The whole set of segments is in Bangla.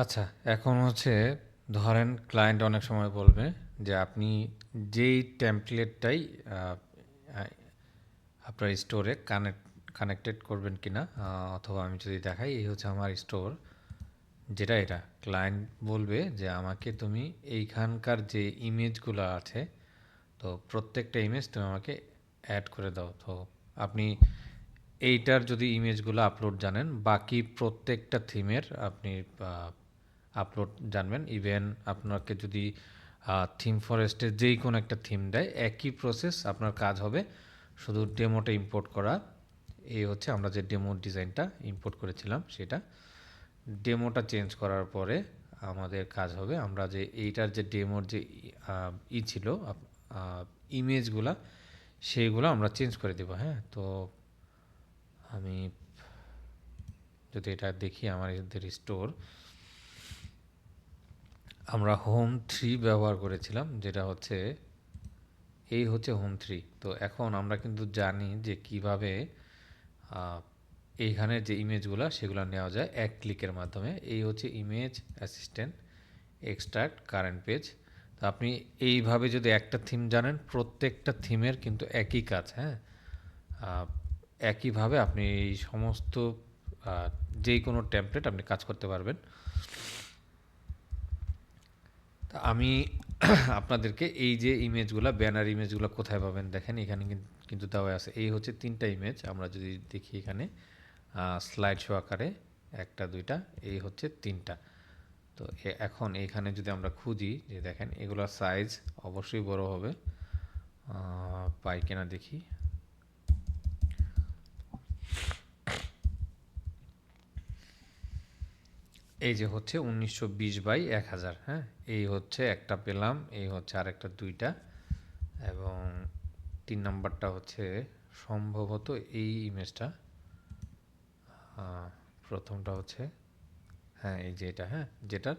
আচ্ছা, এখন হচ্ছে ধরেন ক্লায়েন্ট অনেক সময় বলবে যে আপনি যেই টেমপ্লেটটাই আপনার স্টোরে কানেক্টেড করবেন কিনা, অথবা আমি যদি দেখাই এই হচ্ছে আমার স্টোর, যেটা এটা ক্লায়েন্ট বলবে যে আমাকে তুমি এইখানকার যে ইমেজগুলো আছে, তো প্রত্যেকটা ইমেজ তুমি আমাকে অ্যাড করে দাও। তো আপনি এইটার যদি ইমেজগুলো আপলোড জানেন, বাকি প্রত্যেকটা থিমের আপনি আপলোড জানবেন। ইভেন আপনাকে যদি থিম ফরেস্টের যেই কোনো একটা থিম দেয়, একই প্রসেস, আপনার কাজ হবে শুধু ডেমোটা ইম্পোর্ট করা। এই হচ্ছে আমরা যে ডেমো ডিজাইনটা ইম্পোর্ট করেছিলাম, সেটা ডেমোটা চেঞ্জ করার পরে আমাদের কাজ হবে আমরা যে এইটার যে ডেমোর যে ছিল ইমেজগুলা, সেইগুলো আমরা চেঞ্জ করে দেবো। হ্যাঁ, তো আমি যদি এটা দেখি আমার এদের স্টোর, আমরা হোম 3 ব্যবহার করেছিলাম, যেটা হচ্ছে এই হচ্ছে হোম 3। তো এখন আমরা কিন্তু জানি যে কিভাবে এইখানের যে ইমেজগুলো সেগুলো নেওয়া যায় এক ক্লিকের মাধ্যমে। এই হচ্ছে image assistant, extract current page. তো আপনি এইভাবে যদি একটা থিম জানেন, প্রত্যেকটা থিমের কিন্তু একই কাজ। হ্যাঁ, আহ, একইভাবে আপনি এই সমস্ত যেই কোনো টেমপ্লেট আপনি কাজ করতে পারবেন। তা আমি আপনাদেরকে এই যে ইমেজগুলো, ব্যানার ইমেজগুলো কোথায় পাবেন দেখেন, এখানে কিন্তু দেওয়া আছে। এই হচ্ছে 3টা ইমেজ, আমরা যদি দেখি এখানে স্লাইড শো আকারে 1টা 2টা, এই হচ্ছে 3টা। তো এখন এখানে যদি আমরা খুঁজি, যে দেখেন এগুলোর সাইজ অবশ্যই বড় হবে, পাই কিনা দেখি। এই যে হচ্ছে 1920 বাই 1000। হ্যাঁ, এই হচ্ছে একটা পেলাম, এই হচ্ছে আরেকটা 2টা, এবং 3 নাম্বারটা হচ্ছে সম্ভবত এই ইমেজটা। প্রথমটা হচ্ছে, হ্যাঁ এই যে এটা, হ্যাঁ যেটার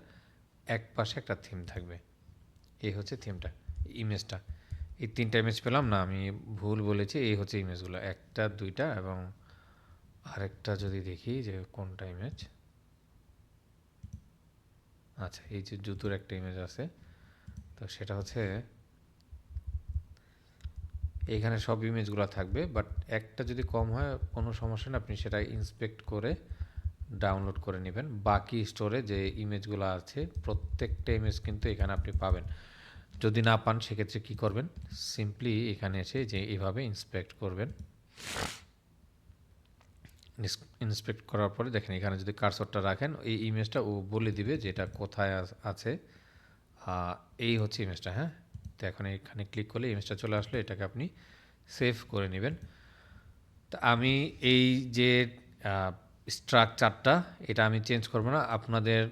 এক পাশে একটা থিম থাকবে, এই হচ্ছে থিমটা, ইমেজটা। এই 3টা ইমেজ পেলাম না, আমি ভুল বলেছি। এই হচ্ছে ইমেজগুলো, 1টা 2টা, এবং আরেকটা যদি দেখি যে কোনটা ইমেজ। আচ্ছা, এই যে জুতোর একটা ইমেজ আছে, তো সেটা হচ্ছে এইখানে সব ইমেজগুলো থাকবে, বাট একটা যদি কম হয় কোনো সমস্যা না, আপনি সেটা ইন্সপেক্ট করে ডাউনলোড করে নেবেন। বাকি স্টোরে যে ইমেজগুলো আছে প্রত্যেকটা ইমেজ কিন্তু এখানে আপনি পাবেন। যদি না পান সেক্ষেত্রে কী করবেন, সিম্পলি এখানে এসে যে এইভাবে ইন্সপেক্ট করবেন। ইন্সপেক্ট করার পরে দেখেন এখানে যদি কার্সরটা রাখেন, এই ইমেজটা ও বলে দিবে যে এটা কোথায় আছে। এই হচ্ছে ইমেজটা। হ্যাঁ, তো এখন এখানে ক্লিক করলে ইমেজটা চলে আসলো, এটাকে আপনি সেভ করে নেবেন। তো আমি এই যে স্ট্রাকচারটা, এটা আমি চেঞ্জ করব না। আপনাদের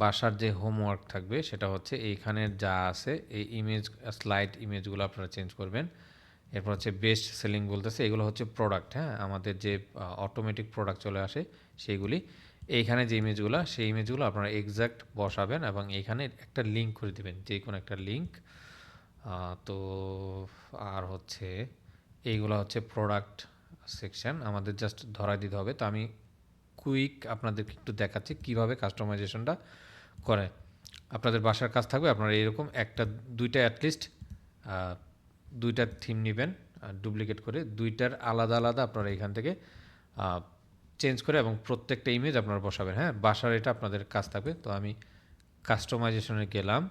বাসার যে হোমওয়ার্ক থাকবে সেটা হচ্ছে এইখানে যা আছে এই ইমেজ, স্লাইড ইমেজগুলো আপনারা চেঞ্জ করবেন। এরপর হচ্ছে বেস্ট সেলিং বলতেছে, এগুলো হচ্ছে প্রোডাক্ট। হ্যাঁ, আমাদের যে অটোমেটিক প্রোডাক্ট চলে আসে সেইগুলি। এইখানে যে ইমেজগুলো, সেই ইমেজগুলো আপনারা এক্সাক্ট বসাবেন এবং এইখানে একটা লিঙ্ক করে দেবেন, যে কোনো একটা লিঙ্ক। তো আর হচ্ছে এইগুলো হচ্ছে প্রোডাক্ট সেকশন, আমাদের জাস্ট ধরাই দিতে হবে। তো আমি কুইক আপনাদেরকে একটু দেখাচ্ছি কিভাবে কাস্টমাইজেশনটা করে। আপনাদের বাসার কাজ থাকবে, আপনারা এরকম একটা 2টা অ্যাটলিস্ট 2টা থিম নেবেন, ডুপ্লিকেট করে 2টার আলাদা আলাদা আপনারা এখান থেকে চেঞ্জ করে, এবং প্রত্যেকটা ইমেজ আপনারা বসাবেন। হ্যাঁ, বাসার এটা আপনাদের কাজ থাকবে। তো আমি কাস্টমাইজেশনে গেলাম,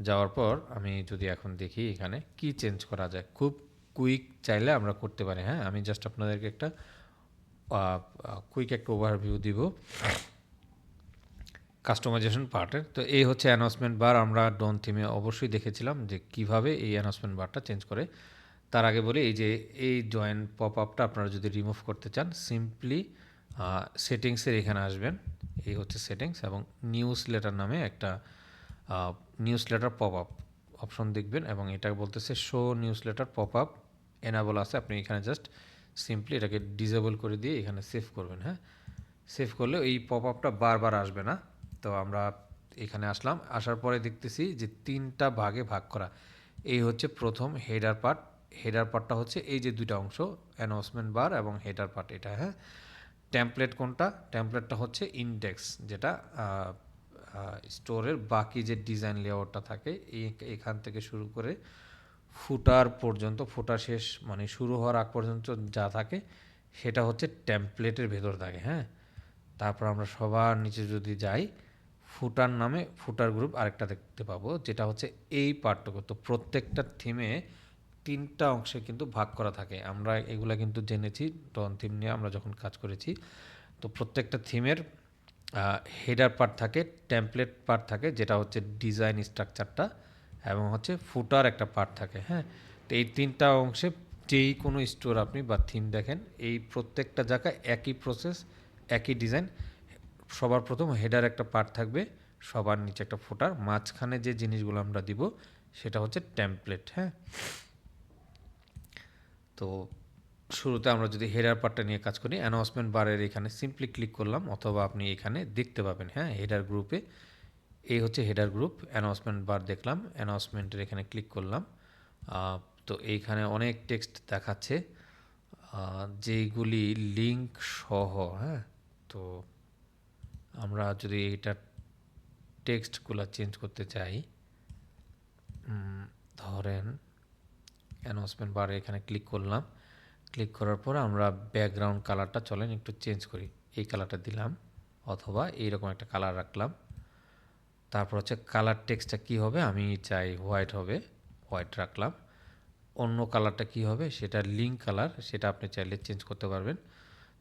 যাওয়ার পর আমি যদি এখন দেখি এখানে কি চেঞ্জ করা যায়, খুব কুইক চাইলে আমরা করতে পারি। হ্যাঁ, আমি জাস্ট আপনাদেরকে একটা কুইক একটা ওভারভিউ দিব কাস্টমাইজেশন পার্টের। তো এই হচ্ছে অ্যানাউন্সমেন্ট বার, আমরা ডন থিমে অবশ্যই দেখেছিলাম যে কিভাবে এই অ্যানাউন্সমেন্ট বারটা চেঞ্জ করে। তার আগে বলি, এই যে এই জয়েন্ট পপ আপটা আপনারা যদি রিমুভ করতে চান, সিম্পলি সেটিংসের এখানে আসবেন। এই হচ্ছে সেটিংস, এবং নিউজ লেটার নামে একটা news letter pop up option দেখবেন, এবং এটা বলতেছে show news letter pop up enable আছে। আপনি এখানে জাস্ট সিম্পলি এটাকে ডিসেবল করে দিয়ে এখানে সেভ করবেন। হ্যাঁ, সেভ করলে এই পপ আপটা বারবার আসবে না। তো আমরা এখানে আসলাম, আসার পরে দেখতেছি যে 3টা ভাগে ভাগ করা। এই হচ্ছে প্রথম হেডার পার্ট। হেডার পার্টটা হচ্ছে এই যে 2টা অংশ, অ্যানাউন্সমেন্ট বার এবং হেডার পার্ট, এটা। হ্যাঁ, টেমপ্লেট কোনটা, টেমপ্লেটটা হচ্ছে ইন্ডেক্স, যেটা স্টোরের বাকি যে ডিজাইন লেআউটটা থাকে এখান থেকে শুরু করে ফুটার পর্যন্ত, ফুটার শেষ মানে শুরু হওয়ার আগ পর্যন্ত যা থাকে সেটা হচ্ছে টেমপ্লেটের ভেতর থাকে। হ্যাঁ, তারপর আমরা সবার নিচে যদি যাই, ফুটার নামে ফুটার গ্রুপ আরেকটা দেখতে পাবো, যেটা হচ্ছে এই পার্টটুকু। তো প্রত্যেকটা থিমে 3টা অংশে কিন্তু ভাগ করা থাকে। আমরা এগুলা কিন্তু জেনেছি ডন থিম নিয়ে আমরা যখন কাজ করেছি। তো প্রত্যেকটা থিমের হেডার পার্ট থাকে, টেমপ্লেট পার্ট থাকে যেটা হচ্ছে ডিজাইন স্ট্রাকচারটা, এবং হচ্ছে ফুটার একটা পার্ট থাকে। হ্যাঁ, তো এই 3টা অংশে যেই কোনো স্টোর আপনি বা থিম দেখেন, এই প্রত্যেকটা জায়গায় একই প্রসেস, একই ডিজাইন। সবার প্রথম হেডার একটা পার্ট থাকবে, সবার নিচে একটা ফুটার, মাঝখানে যে জিনিসগুলো আমরা দিব সেটা হচ্ছে টেমপ্লেট। হ্যাঁ, তো শুরুতে আমরা যদি হেডার পার্টটা নিয়ে কাজ করি, অ্যানাউন্সমেন্ট বারের এখানে সিম্পলি ক্লিক করলাম, অথবা আপনি এখানে দেখতে পাবেন। হ্যাঁ, হেডার গ্রুপে এই হচ্ছে হেডার গ্রুপ, অ্যানাউন্সমেন্ট বার দেখলাম, অ্যানাউন্সমেন্টের এখানে ক্লিক করলাম। তো এইখানে অনেক টেক্সট দেখাচ্ছে যেইগুলি লিঙ্ক সহ। হ্যাঁ, তো আমরা যদি এইটার টেক্সটগুলো চেঞ্জ করতে চাই, ধরেন অ্যানাউন্সমেন্ট বারে এখানে ক্লিক করলাম, ক্লিক করার পর আমরা ব্যাকগ্রাউন্ড কালারটা চলেন একটু চেঞ্জ করি, এই কালারটা দিলাম, অথবা এইরকম একটা কালার রাখলাম। তারপর হচ্ছে কালার টেক্সটটা কী হবে, আমি চাই হোয়াইট হবে, হোয়াইট রাখলাম। অন্য কালারটা কী হবে, সেটা লিঙ্ক কালার, সেটা আপনি চাইলে চেঞ্জ করতে পারবেন।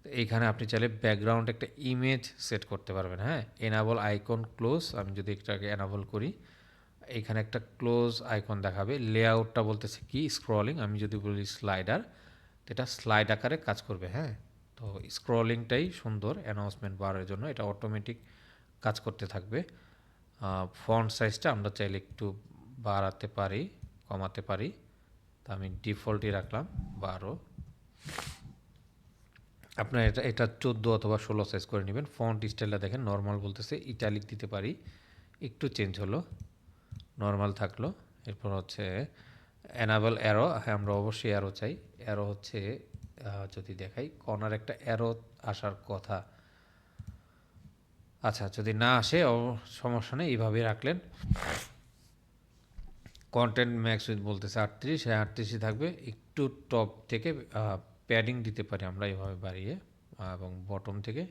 তো এইখানে আপনি চাইলে ব্যাকগ্রাউন্ড একটা ইমেজ সেট করতে পারবেন। হ্যাঁ, এনাবল আইকন ক্লোজ, আমি যদি এটাকে এনাবল করি, এইখানে একটা ক্লোজ আইকন দেখাবে। লেআউটটা বলতেছে কি স্ক্রলিং, আমি যদি বলি স্লাইডার, তো এটা স্লাইড আকারে কাজ করবে। হ্যাঁ, তো স্ক্রলিংটাই সুন্দর অ্যানাউন্সমেন্ট বারের জন্য, এটা অটোমেটিক কাজ করতে থাকবে। ফন্ট সাইজটা আমরা চাইলে একটু বাড়াতে পারি, কমাতে পারি। তা আমি ডিফল্টই রাখলাম 12। আপনার এটা 14 অথবা 16 সাইজ করে নেবেন। ফন্ট স্টাইলটা দেখেন, নর্মাল বলতেছে, ইটালিক দিতে পারি, একটু চেঞ্জ হলো, নর্মাল থাকলো। এরপর হচ্ছে এনাবল অ্যারো, হ্যাঁ আমরা অবশ্যই অ্যারো চাই। অ্যারো হচ্ছে যদি দেখাই, কর্নার একটা অ্যারো আসার কথা। আচ্ছা, যদি না আসে সমস্যা নেই, এইভাবেই রাখলেন। কন্টেন্ট ম্যাক্স উইথ বলতেছে 38, হ্যাঁ 38ই থাকবে। একটু টপ থেকে প্যাডিং দিতে পারি আমরা এভাবে বাড়িয়ে, এবং বটম থেকে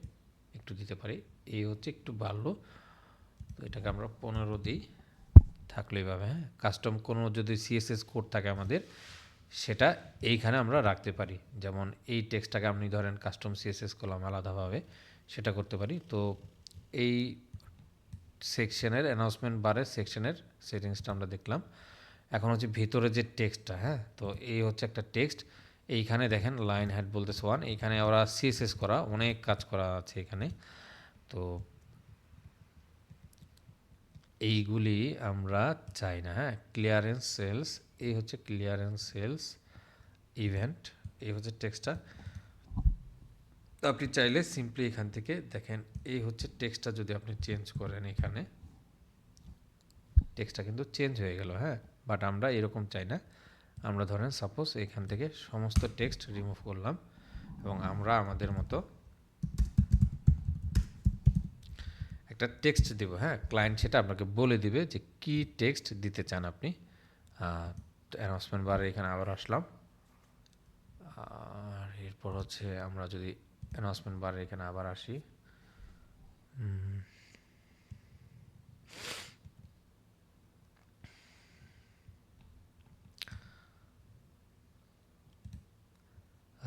একটু দিতে পারি, এই হচ্ছে একটু বাড়লো। তো এটাকে আমরা 15 দিই, থাকলো এইভাবে। হ্যাঁ, কাস্টম কোনো যদি সিএসএস কোড থাকে আমাদের, সেটা এইখানে আমরা রাখতে পারি। যেমন এই টেক্সটটাকে আপনি ধরেন কাস্টম সিএসএস করলাম আলাদাভাবে, সেটা করতে পারি। তো এই সেকশনের অ্যানাউন্সমেন্ট বারের সেকশনের সেটিংসটা আমরা দেখলাম। এখন হচ্ছে ভিতরে যে টেক্সটটা, হ্যাঁ, তো এই হচ্ছে একটা টেক্সট। এইখানে দেখেন লাইন হেড বলতেছে 1, এইখানে ওরা সিএসএস করা অনেক কাজ করা আছে এখানে। তো এইগুলি আমরা চাই না। হ্যাঁ, ক্লিয়ারেন্স সেলস, এই হচ্ছে ক্লিয়ারেন্স সেলস ইভেন্ট, এই হচ্ছে টেক্সটটা। আপনি চাইলে সিম্পলি এখান থেকে দেখেন, এই হচ্ছে টেক্সটটা যদি আপনি চেঞ্জ করেন, এখানে টেক্সটটা কিন্তু চেঞ্জ হয়ে গেল। হ্যাঁ, বাট আমরা এরকম চাই না। আমরা ধরেন সাপোজ এখান থেকে সমস্ত টেক্সট রিমুভ করলাম, এবং আমরা আমাদের মতো একটা টেক্সট দেব। হ্যাঁ, ক্লায়েন্ট সেটা আপনাকে বলে দিবে যে কি টেক্সট দিতে চান আপনি। অ্যানাউন্সমেন্ট বারে এখানে আবার আসলাম, আর এরপর হচ্ছে আমরা যদি অ্যানাউন্সমেন্ট বারে এখানে আবার আসি,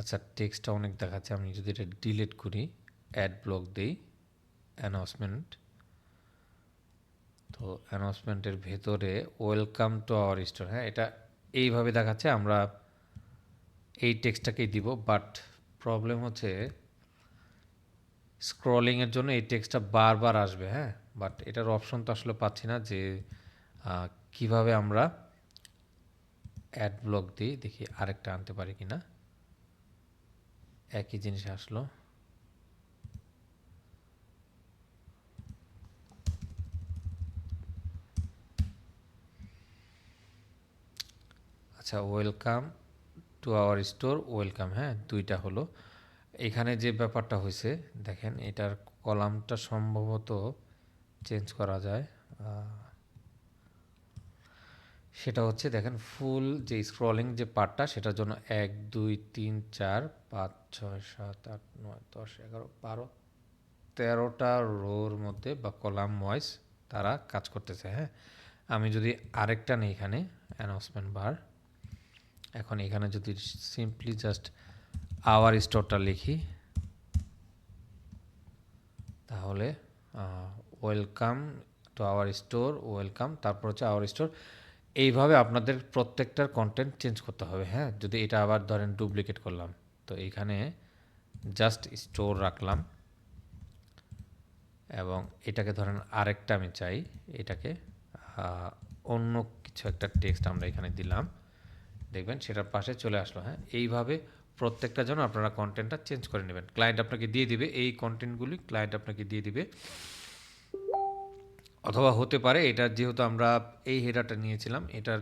আচ্ছা টেক্সটটা অনেক দেখাচ্ছে, আমি যদি এটা ডিলিট করি, অ্যাড ব্লক দিই, অ্যানাউন্সমেন্ট, তো অ্যানাউন্সমেন্টের ভেতরে ওয়েলকাম টু আওয়ার স্টোর, হ্যাঁ এটা এইভাবে দেখাচ্ছে, আমরা এই টেক্সটটাকেই দিব। বাট প্রবলেম হচ্ছে স্ক্রলিংয়ের জন্য এই টেক্সটটা বারবার আসবে। হ্যাঁ, বাট এটার অপশন তো আসলে পাচ্ছি না যে কিভাবে আমরা অ্যাড ব্লক দিই, দেখি আরেকটা আনতে পারি কিনা, একই জিনিস আসলো। আচ্ছা, welcome to our store, welcome, হ্যাঁ দুইটা হলো। এখানে যে ব্যাপারটা হয়েছে দেখেন, এটার কলামটা সম্ভবত চেঞ্জ করা যায় সেটা হচ্ছে দেখেন ফুল যে স্ক্রলিং যে পার্টটা সেটার জন্য 1 2 3 4 5 6 7 8 9 10 11 12 13টা রোর মধ্যে বা কলাম ওয়াইজ তারা কাজ করতেছে। হ্যাঁ, আমি যদি আরেকটা নেই এখানে অ্যানাউন্সমেন্ট বার, এখন এখানে যদি সিম্পলি জাস্ট আওয়ার স্টোরটা লিখি তাহলে welcome to our store, welcome, তারপর হচ্ছে আওয়ার স্টোর। এইভাবে আপনাদের প্রত্যেকটার কন্টেন্ট চেঞ্জ করতে হবে। হ্যাঁ, যদি এটা আবার ধরেন ডুপ্লিকেট করলাম, তো এইখানে জাস্ট স্টোর রাখলাম এবং এটাকে ধরেন আরেকটা আমি চাই, এটাকে অন্য কিছু একটা টেক্সট আমরা এখানে দিলাম, দেখবেন সেটার পাশে চলে আসলো। হ্যাঁ, এইভাবে প্রত্যেকটা জন্য আপনারা কন্টেন্টটা চেঞ্জ করে নেবেন। ক্লায়েন্ট আপনাকে দিয়ে দিবে, এই কন্টেন্টগুলি ক্লায়েন্ট আপনাকে দিয়ে দিবে। অথবা হতে পারে এটা যেহেতু আমরা এই হেডারটা নিয়েছিলাম, এটার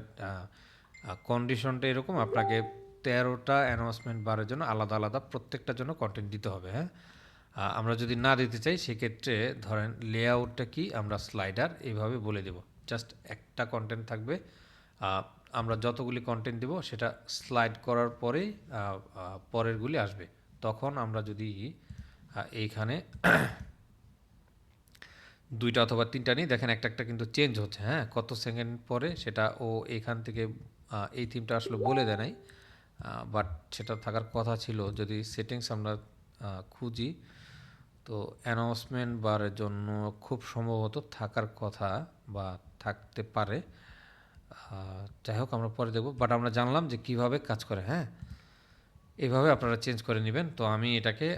কন্ডিশনটা এরকম, আপনাকে 13টা অ্যানাউন্সমেন্ট বারের জন্য আলাদা আলাদা প্রত্যেকটার জন্য কন্টেন্ট দিতে হবে। হ্যাঁ, আমরা যদি না দিতে চাই সেক্ষেত্রে ধরেন লেআউটটা কি আমরা স্লাইডার এইভাবে বলে দেব। জাস্ট একটা কন্টেন্ট থাকবে, আমরা যতগুলি কন্টেন্ট দেব সেটা স্লাইড করার পরেই পরেরগুলি আসবে। তখন আমরা যদি এইখানে 2টা অথবা 3টা নিই, দেখেন একটা একটা কিন্তু চেঞ্জ হচ্ছে। হ্যাঁ, কত সেকেন্ড পরে সেটা ও এখান থেকে এই থিমটা আসলে বলে দেয় নাই, বাট সেটা থাকার কথা ছিল। যদি সেটিংস আমরা খুঁজি তো অ্যানাউন্সমেন্ট বারের জন্য খুব সম্ভবত থাকার কথা বা থাকতে পারে। যাই হোক আমরা পরে দেখব, বাট আমরা জানলাম যে কিভাবে কাজ করে। হ্যাঁ, এইভাবে আপনারা চেঞ্জ করে নেবেন। তো আমি এটাকে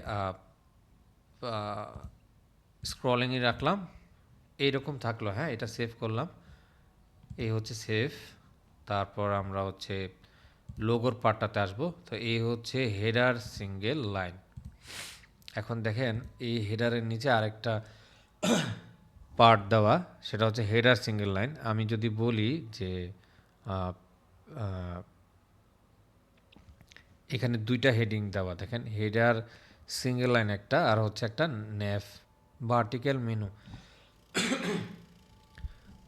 স্ক্রলিংয়ে রাখলাম, এইরকম থাকলো। হ্যাঁ, এটা সেভ করলাম, এই হচ্ছে সেভ। তারপর আমরা হচ্ছে লোগোর পার্টটাতে আসবো। তো এই হচ্ছে হেডার সিঙ্গেল লাইন। এখন দেখেন এই হেডারের নিচে আরেকটা পার্ট দেওয়া, সেটা হচ্ছে হেডার সিঙ্গেল লাইন। আমি যদি বলি যে এখানে 2টা হেডিং দেওয়া, দেখেন হেডার সিঙ্গেল লাইন একটা, আর হচ্ছে একটা ন্যাভ ভার্টিক্যাল মেনু,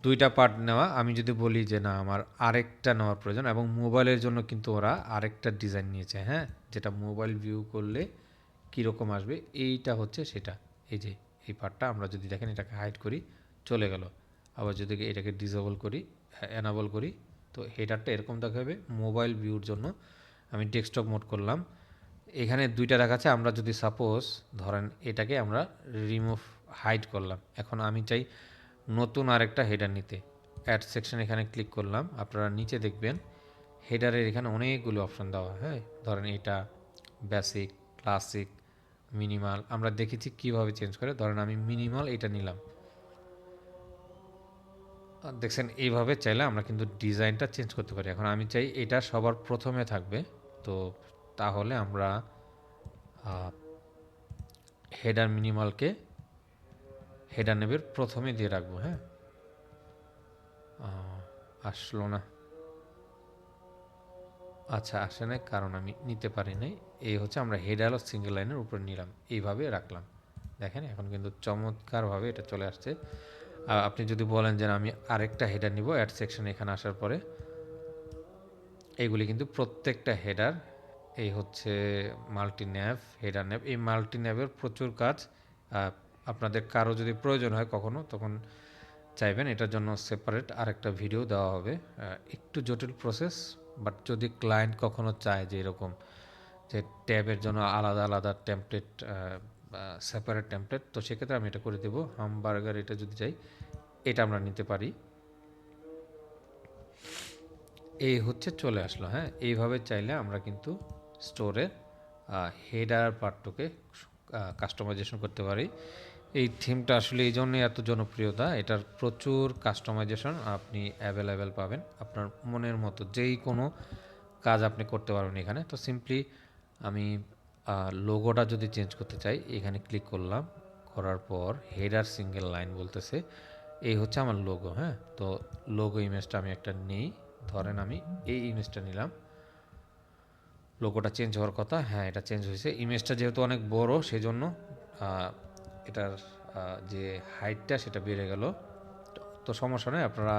2টা পার্ট নেওয়া। আমি যদি বলি যে না আমার আরেকটা নেওয়ার প্রয়োজন, এবং মোবাইলের জন্য কিন্তু ওরা আরেকটা ডিজাইন নিয়েছে। হ্যাঁ, যেটা মোবাইল ভিউ করলে কীরকম আসবে এইটা হচ্ছে সেটা। এই যে এই পার্টটা আমরা যদি দেখেন এটাকে হাইড করি চলে গেল, আবার যদি এটাকে ডিসেবল করি, এনাবল করি, তো হেডারটা এরকম দেখাবে মোবাইল ভিউর জন্য। আমি ডেস্কটপ মোড করলাম, এখানে 2টা দেখাচ্ছে। আমরা যদি সাপোজ ধরেন এটাকে আমরা রিমুভ হাইড করলাম, এখন আমি চাই নতুন আরেকটা হেডার নিতে, অ্যাড সেকশন এখানে ক্লিক করলাম। আপনারা নিচে দেখবেন হেডারের এখানে অনেকগুলো অপশন দেওয়া। হ্যাঁ, ধরেন এটা বেসিক, ক্লাসিক, মিনিমাল, আমরা দেখেছি কিভাবে চেঞ্জ করে। ধরেন আমি মিনিমাল এটা নিলাম, দেখছেন এইভাবে চাইলে আমরা কিন্তু ডিজাইনটা চেঞ্জ করতে পারি। এখন আমি চাই এটা সবার প্রথমে থাকবে, তো তাহলে আমরা হেডার মিনিমালকে হেডার নেবের প্রথমে দিয়ে রাখবো। হ্যাঁ, আসলো না, আচ্ছা আসে নাই কারণ আমি নিতে পারি নাই। এই হচ্ছে আমরা হেডার সিঙ্গেল লাইনের উপরে নিলাম, এইভাবে রাখলাম। দেখেন এখন কিন্তু চমৎকারভাবে এটা চলে আসছে। আপনি যদি বলেন যে আমি আরেকটা হেডার নিব, অ্যাড সেকশন এখানে আসার পরে এইগুলি কিন্তু প্রত্যেকটা হেডার, এই হচ্ছে মাল্টি ন্যাভ, হেডার ন্যাভ, এই মাল্টি ন্যাভের প্রচুর কাজ। আপনাদের কারো যদি প্রয়োজন হয় কখনো, তখন চাইবেন এটার জন্য সেপারেট আরেকটা ভিডিও দেওয়া হবে। একটু জটিল প্রসেস, বাট যদি ক্লায়েন্ট কখনো চায় যে এরকম যে ট্যাবের জন্য আলাদা আলাদা টেমপ্লেট, সেপারেট টেমপ্লেট, তো সেক্ষেত্রে আমি এটা করে দেবো। হামবার্গার এটা যদি চাই এটা আমরা নিতে পারি। এই হচ্ছে চলে আসলো। হ্যাঁ, এইভাবে চাইলে আমরা কিন্তু স্টোরে হেডার পার্টটাকে কাস্টমাইজেশন করতে পারি। এই থিমটা আসলে এই জন্যই এত জনপ্রিয়তা, এটার প্রচুর কাস্টমাইজেশন আপনি অ্যাভেলেবেল পাবেন। আপনার মনের মতো যেই কোনো কাজ আপনি করতে পারবেন এখানে। তো সিম্পলি আমি লোগোটা যদি চেঞ্জ করতে চাই, এখানে ক্লিক করলাম, করার পর হেডার সিঙ্গেল লাইন বলতেছে, এই হচ্ছে আমার লোগো। হ্যাঁ, তো লোগো ইমেজটা আমি একটা নেই, ধরেন আমি এই ইমেজটা নিলাম। লোগোটা চেঞ্জ হওয়ার কথা, হ্যাঁ এটা চেঞ্জ হয়েছে। ইমেজটা যেহেতু অনেক বড় সেজন্য এটার যে হাইটটা সেটা বেড়ে গেল। তো সমস্যা নেই, আপনারা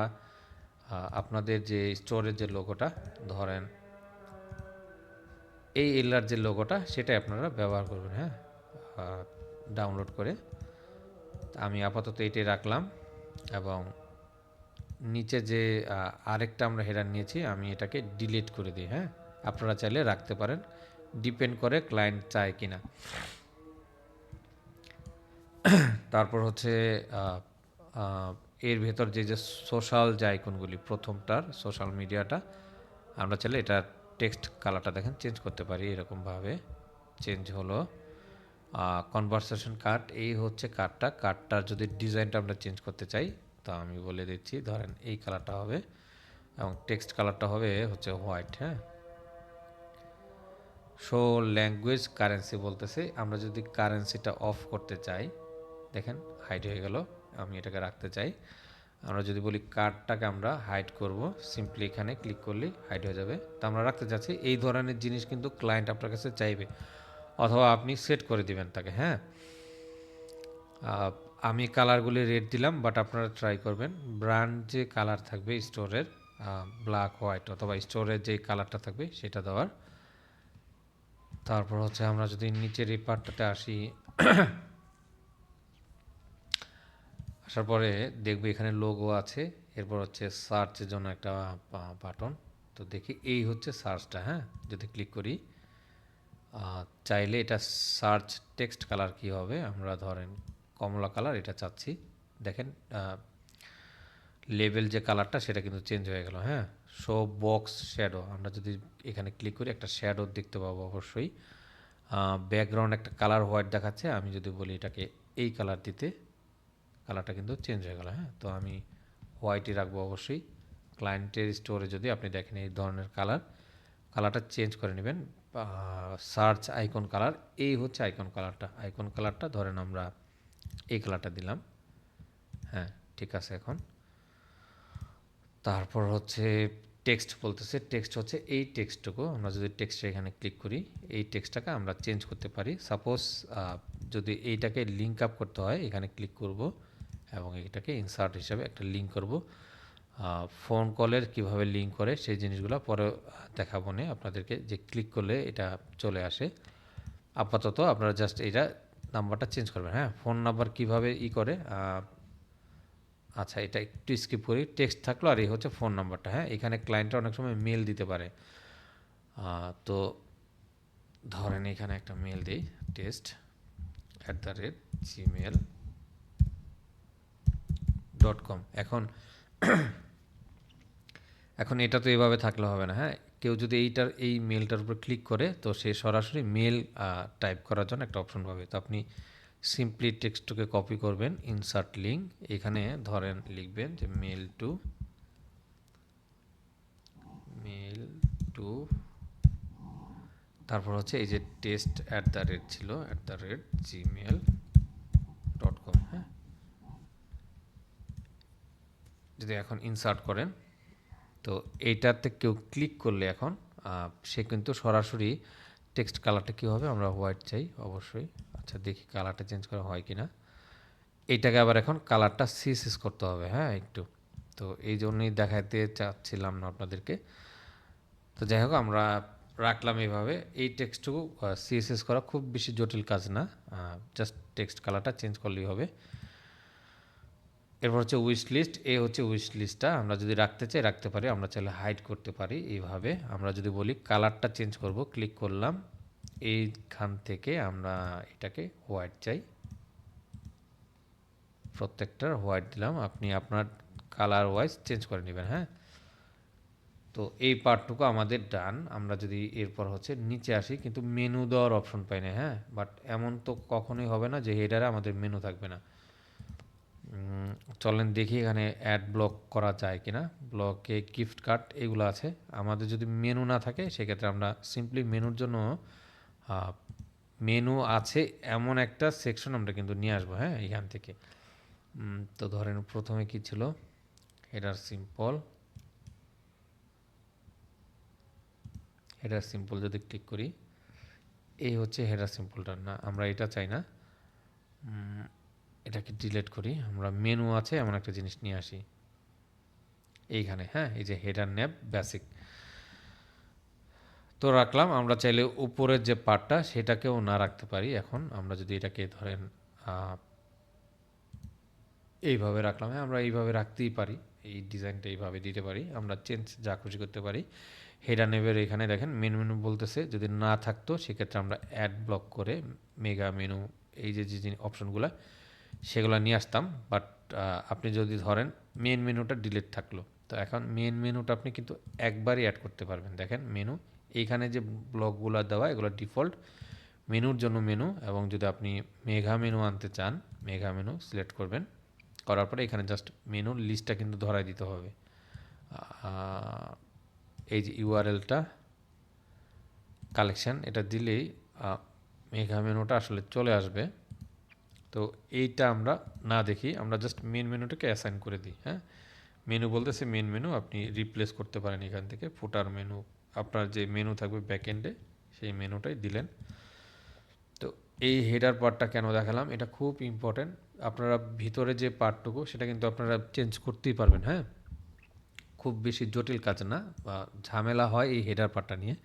আপনাদের যে স্টোরের যে লোগোটা, ধরেন এই এলার যে লোগোটা সেটাই আপনারা ব্যবহার করবেন, হ্যাঁ, ডাউনলোড করে। আমি আপাতত এটাই রাখলাম এবং নিচে যে আরেকটা আমরা হেডার নিয়েছি আমি এটাকে ডিলিট করে দিই, হ্যাঁ। আপনারা চাইলে রাখতে পারেন, ডিপেন্ড করে ক্লায়েন্ট চায় কিনা। তারপর হচ্ছে এর ভেতর যে সোশ্যাল যে আইকনগুলি, প্রথমটার সোশ্যাল মিডিয়াটা আমরা চাইলে এটা টেক্সট কালারটা দেখেন চেঞ্জ করতে পারি এরকমভাবে। চেঞ্জ হলো কনভারসেশন কার্ড, এই হচ্ছে কার্ডটার যদি ডিজাইনটা আমরা চেঞ্জ করতে চাই তো আমি বলে দিচ্ছি, ধরেন এই কালারটা হবে এবং টেক্সট কালারটা হবে হচ্ছে হোয়াইট, হ্যাঁ। শো ল্যাঙ্গুয়েজ কারেন্সি বলতেছে, আমরা যদি কারেন্সিটা অফ করতে চাই, দেখেন হাইড হয়ে গেল। আমি এটাকে রাখতে চাই, আমরা যদি বলি কার্ডটাকে আমরা হাইড করব, সিম্পলি এখানে ক্লিক করলেই হাইড হয়ে যাবে। তো আমরা রাখতে চাচ্ছি এই ধরনের জিনিস কিন্তু ক্লায়েন্ট আপনার কাছে চাইবে, অথবা আপনি সেট করে দিবেন তাকে, হ্যাঁ। আমি কালারগুলি রেড দিলাম, বাট আপনারা ট্রাই করবেন ব্র্যান্ড যে কালার থাকবে স্টোরের, ব্ল্যাক হোয়াইট অথবা স্টোরের যে কালারটা থাকবে সেটা দেওয়ার। তারপর হচ্ছে আমরা যদি নিচের এই পার্টটাতে আসি, আসার পরে দেখব এখানে লোগো আছে, এরপর হচ্ছে সার্চের জন্য একটা বাটন। তো দেখি এই হচ্ছে সার্চটা, হ্যাঁ। যদি ক্লিক করি, চাইলে এটা সার্চ টেক্সট কালার কি হবে, আমরা ধরেন কমলা কালার এটা চাচ্ছি। দেখেন লেবেল যে কালারটা সেটা কিন্তু চেঞ্জ হয়ে গেল, হ্যাঁ। শো বক্স শ্যাডো, আমরা যদি এখানে ক্লিক করি একটা শ্যাডো দেখতে পাবো অবশ্যই। ব্যাকগ্রাউন্ড একটা কালার হোয়াইট দেখাচ্ছে, আমি যদি বলি এটাকে এই কালার দিতে, কালারটা কিন্তু চেঞ্জ হয়ে গেল, হ্যাঁ। তো আমি হোয়াইটই রাখবো অবশ্যই। ক্লায়েন্টের স্টোরে যদি আপনি দেখেন এই ধরনের কালারটা চেঞ্জ করে নেবেন। সার্চ আইকন কালার, এই হচ্ছে আইকন কালারটা ধরেন আমরা এই কালারটা দিলাম, হ্যাঁ ঠিক আছে। এখন তারপর হচ্ছে টেক্সট বলতেছে, টেক্সট হচ্ছে এই টেক্সটটুকু, আমরা যদি টেক্সটে এখানে ক্লিক করি এই টেক্সটটাকে আমরা চেঞ্জ করতে পারি। সাপোজ যদি এইটাকে লিঙ্ক আপ করতে হয়, এখানে ক্লিক করব এবং এটাকে ইনসার্ট হিসাবে একটা লিঙ্ক করব। ফোন কলের কিভাবে লিঙ্ক করে সেই জিনিসগুলো পরে দেখাবো না আপনাদেরকে, যে ক্লিক করলে এটা চলে আসে। আপাতত আপনারা জাস্ট এটা নাম্বারটা চেঞ্জ করবেন, হ্যাঁ। ফোন নাম্বার কিভাবে করে, আচ্ছা এটা একটু স্কিপ করি। টেক্সট থাকলো আর এই হচ্ছে ফোন নাম্বারটা, হ্যাঁ। এখানে ক্লায়েন্টরা অনেক সময় মেল দিতে পারে, তো ধরেন এখানে একটা মেল দিই, test@gmail.com। এখন এটা তো এভাবে থাকলে হবে না, হ্যাঁ। কেউ যদি এই মেলটার উপর ক্লিক করে তো সে সরাসরি মেল টাইপ করার জন্য একটা অপশন পাবে। তো আপনি সিম্পলি টেক্সটটাকে কপি করবেন, ইনসার্ট লিঙ্ক, এখানে ধরেন লিখবেন যে মেল টু, তারপর হচ্ছে এই যে টেস্ট@ ছিল @gmail.com, হ্যাঁ। যদি এখন ইনসার্ট করেন তো এইটাতে কেউ ক্লিক করলে এখন সে কিন্তু সরাসরি টেক্সট কালারটা কী হবে, আমরা হোয়াইট চাই অবশ্যই। আচ্ছা দেখি কালারটা চেঞ্জ করা হয় কি না। এইটাকে আবার এখন কালারটা সিএসএস করতে হবে, হ্যাঁ একটু। তো এই জন্যই দেখাতে চাচ্ছিলাম না আপনাদেরকে। তো যাই হোক আমরা রাখলাম এইভাবে। এই টেক্সটটুকু সিএসএস করা খুব বেশি জটিল কাজ না, জাস্ট টেক্সট কালারটা চেঞ্জ করলেই হবে। এরপর হচ্ছে উইশ লিস্ট, এই হচ্ছে উইশ লিস্টটা, আমরা যদি রাখতে চাই রাখতে পারি, আমরা চাইলে হাইড করতে পারি এইভাবে। আমরা যদি বলি কালারটা চেঞ্জ করব, ক্লিক করলাম, এইখান থেকে আমরা এটাকে হোয়াইট চাই, প্রত্যেকটার হোয়াইট দিলাম, আপনি আপনার কালার ওয়াইজ চেঞ্জ করে নেবেন, হ্যাঁ। তো এই পার্টটুকু আমাদের ডান। আমরা যদি এরপর হচ্ছে নিচে আসি, কিন্তু মেনু দেওয়ার অপশন পাই না, হ্যাঁ। বাট এমন তো কখনোই হবে না যে হেডারে আমাদের মেনু থাকবে না। চলেন দেখি এখানে অ্যাড ব্লক করা যায় কিনা। ব্লকে গিফট কার্ড এগুলো আছে, আমাদের যদি মেনু না থাকে সেক্ষেত্রে আমরা সিম্পলি মেনুর জন্য মেনু আছে এমন একটা সেকশন আমরা কিন্তু নিয়ে আসবো, হ্যাঁ এখান থেকে। তো ধরেন প্রথমে কি ছিল, হেডার সিম্পল যদি ক্লিক করি, এই হচ্ছে হেডার সিম্পলটা, না আমরা এটা চাই না। এটাকে ডিলিট করি, আমরা মেনু আছে এমন একটা জিনিস নিয়ে আসি এইখানে। হ্যাঁ, এই যে হেডার ন্যাব বেসিক তো রাখলাম। আমরা চাইলে উপরের যে পার্টটা সেটাকেও না রাখতে পারি। এখন আমরা যদি এটাকে ধরেন এইভাবে রাখলাম, হ্যাঁ আমরা এইভাবে রাখতেই পারি, এই ডিজাইনটা এইভাবে দিতে পারি, আমরা চেঞ্জ যা খুশি করতে পারি। হেডার নেবের এখানে দেখেন মেনু মেনু বলতেছে, যদি না থাকতো সেক্ষেত্রে আমরা অ্যাড ব্লক করে মেগা মেনু এই যে যে অপশনগুলো সেগুলো নিয়ে আসতাম। বাট আপনি যদি ধরেন মেন মেনুটা ডিলিট থাকলো, তো এখন মেন মেনুটা আপনি কিন্তু একবারই অ্যাড করতে পারবেন। দেখেন মেনু এইখানে যে ব্লকগুলো দেওয়া এগুলো ডিফল্ট মেনুর জন্য মেনু, এবং যদি আপনি মেগা মেনু আনতে চান মেগা মেনু সিলেক্ট করবেন, করার পরে এখানে জাস্ট মেনুর লিস্টটা কিন্তু ধরাই দিতে হবে। এই যে ইউআরএলটা কালেকশন এটা দিলেই মেগা মেনুটা আসলে চলে আসবে। তো এইটা আমরা না দেখি, আমরা জাস্ট মেন মেনুটাকে অ্যাসাইন করে দিই। হ্যাঁ, মেনু বলতেছে মেন মেনু, আপনি রিপ্লেস করতে পারেন এখান থেকে ফুটার মেনু, আপনার যে মেনু থাকবে ব্যাকএন্ডে সেই মেনুটাই দিলেন। তো এই হেডার পার্টটা কেন দেখালাম, এটা খুব ইম্পর্টেন্ট। আপনারা ভিতরে যে পার্টটুকু সেটা কিন্তু আপনারা চেঞ্জ করতেই পারবেন। হ্যাঁ, খুব বেশি জটিল কাজ না, বা ঝামেলা হয় এই হেডার পার্টটা নিয়ে।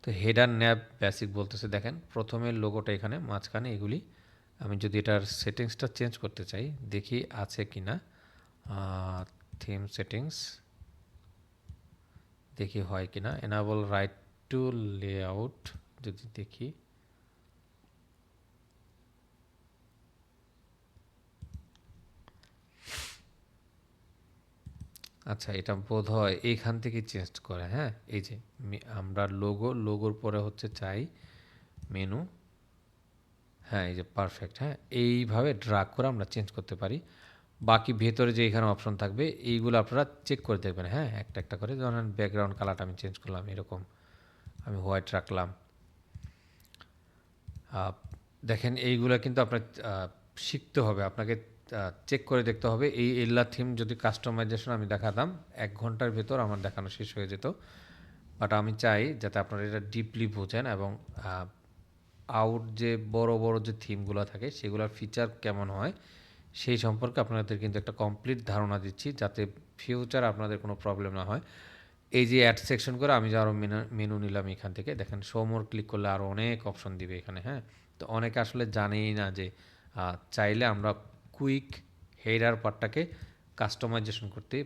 তো হেডার ন্যাব বেসিক বলতেছে, দেখেন প্রথমের লোগোটা এখানে মাঝখানে এগুলি, আমি যদি এটার সেটিংসটা চেঞ্জ করতে চাই দেখি আছে কি না। থিম সেটিংস দেখি হয় কি না, এনাবল রাইট টু লেআউট যদি দেখি, আচ্ছা এটা বোধ হয় এইখান থেকে চেঞ্জ করে। হ্যাঁ, এই যে আমরা লোগোর পরে হচ্ছে চাই মেনু, হ্যাঁ এই যে পারফেক্ট। হ্যাঁ, এইভাবে ড্রাগ করে আমরা চেঞ্জ করতে পারি। বাকি ভেতরে যে এখানে অপশন থাকবে এইগুলো আপনারা চেক করে দেখবেন। হ্যাঁ, একটা একটা করে, ধরেন ব্যাকগ্রাউন্ড কালারটা আমি চেঞ্জ করলাম, এরকম আমি হোয়াইট রাখলাম। দেখেন এইগুলো কিন্তু আপনার শিখতে হবে, আপনাকে চেক করে দেখতে হবে। এই এল্লা থিম যদি কাস্টমাইজেশন আমি দেখাতাম 1 ঘন্টার ভেতর আমার দেখানো শেষ হয়ে যেত। বাট আমি চাই যাতে আপনারা এটা ডিপলি বোঝেন, এবং আউট যে বড় বড় যে থিমগুলো থাকে সেগুলোর ফিচার কেমন হয় সেই সম্পর্কে আপনাদের কিন্তু একটা কমপ্লিট ধারণা দিচ্ছি, যাতে ফিউচার আপনাদের কোনো প্রবলেম না হয়। এই যে অ্যাড সেকশন করে আমি যে আরও মেনু নিলাম এখান থেকে, দেখেন শো মোর ক্লিক করলে আরও অনেক অপশন দিবে এখানে। হ্যাঁ, তো অনেকে আসলে জানেই না যে চাইলে আমরা কুইক হেডার পার্টটাকে কাস্টমাইজেশন করতে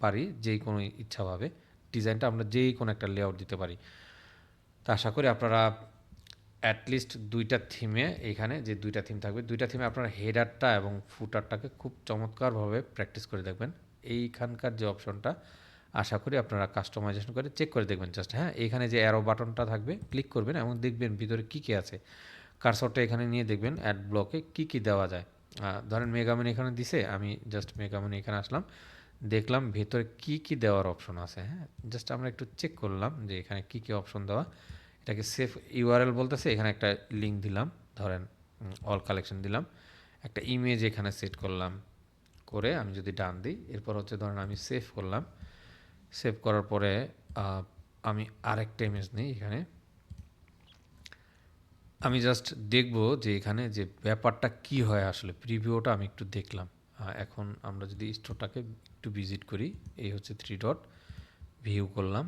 পারি যেই কোনো ইচ্ছাভাবে, ডিজাইনটা আমরা যেই কোনো একটা লেআউট দিতে পারি। তো আশা করি আপনারা অ্যাটলিস্ট দুইটা থিমে, এখানে যে দুইটা থিম থাকবে দুইটা থিমে আপনারা হেডারটা এবং ফুটারটাকে খুব চমৎকারভাবে প্র্যাকটিস করে দেখবেন। এইখানকার যে অপশনটা আশা করি আপনারা কাস্টমাইজেশন করে চেক করে দেখবেন জাস্ট। হ্যাঁ, এখানে যে অ্যারো বাটনটা থাকবে ক্লিক করবেন এবং দেখবেন ভিতরে কী কী আছে। কার্সরটা এখানে নিয়ে দেখবেন অ্যাড ব্লকে কী কী দেওয়া যায়। ধরেন মেগামেন এখানে দিছে, আমি জাস্ট মেগামেন এখানে আসলাম, দেখলাম ভেতরে কী কী দেওয়ার অপশন আছে। হ্যাঁ, জাস্ট আমরা একটু চেক করলাম যে এখানে কী কী অপশন দেওয়া। এটাকে সেফ ইউআরএল বলতেছে, এখানে একটা লিঙ্ক দিলাম, ধরেন অল কালেকশন দিলাম, একটা ইমেজ এখানে সেট করলাম, করে আমি যদি ডান দিই এরপর হচ্ছে ধরেন আমি সেভ করলাম। সেভ করার পরে আমি আরেকটা ইমেজ নিই, এখানে আমি জাস্ট দেখব যে এখানে যে ব্যাপারটা কি হয় আসলে, প্রিভিউটা আমি একটু দেখলাম। এখন আমরা যদি স্টোরটাকে একটু ভিজিট করি, এই হচ্ছে 3 ডট, ভিউ করলাম,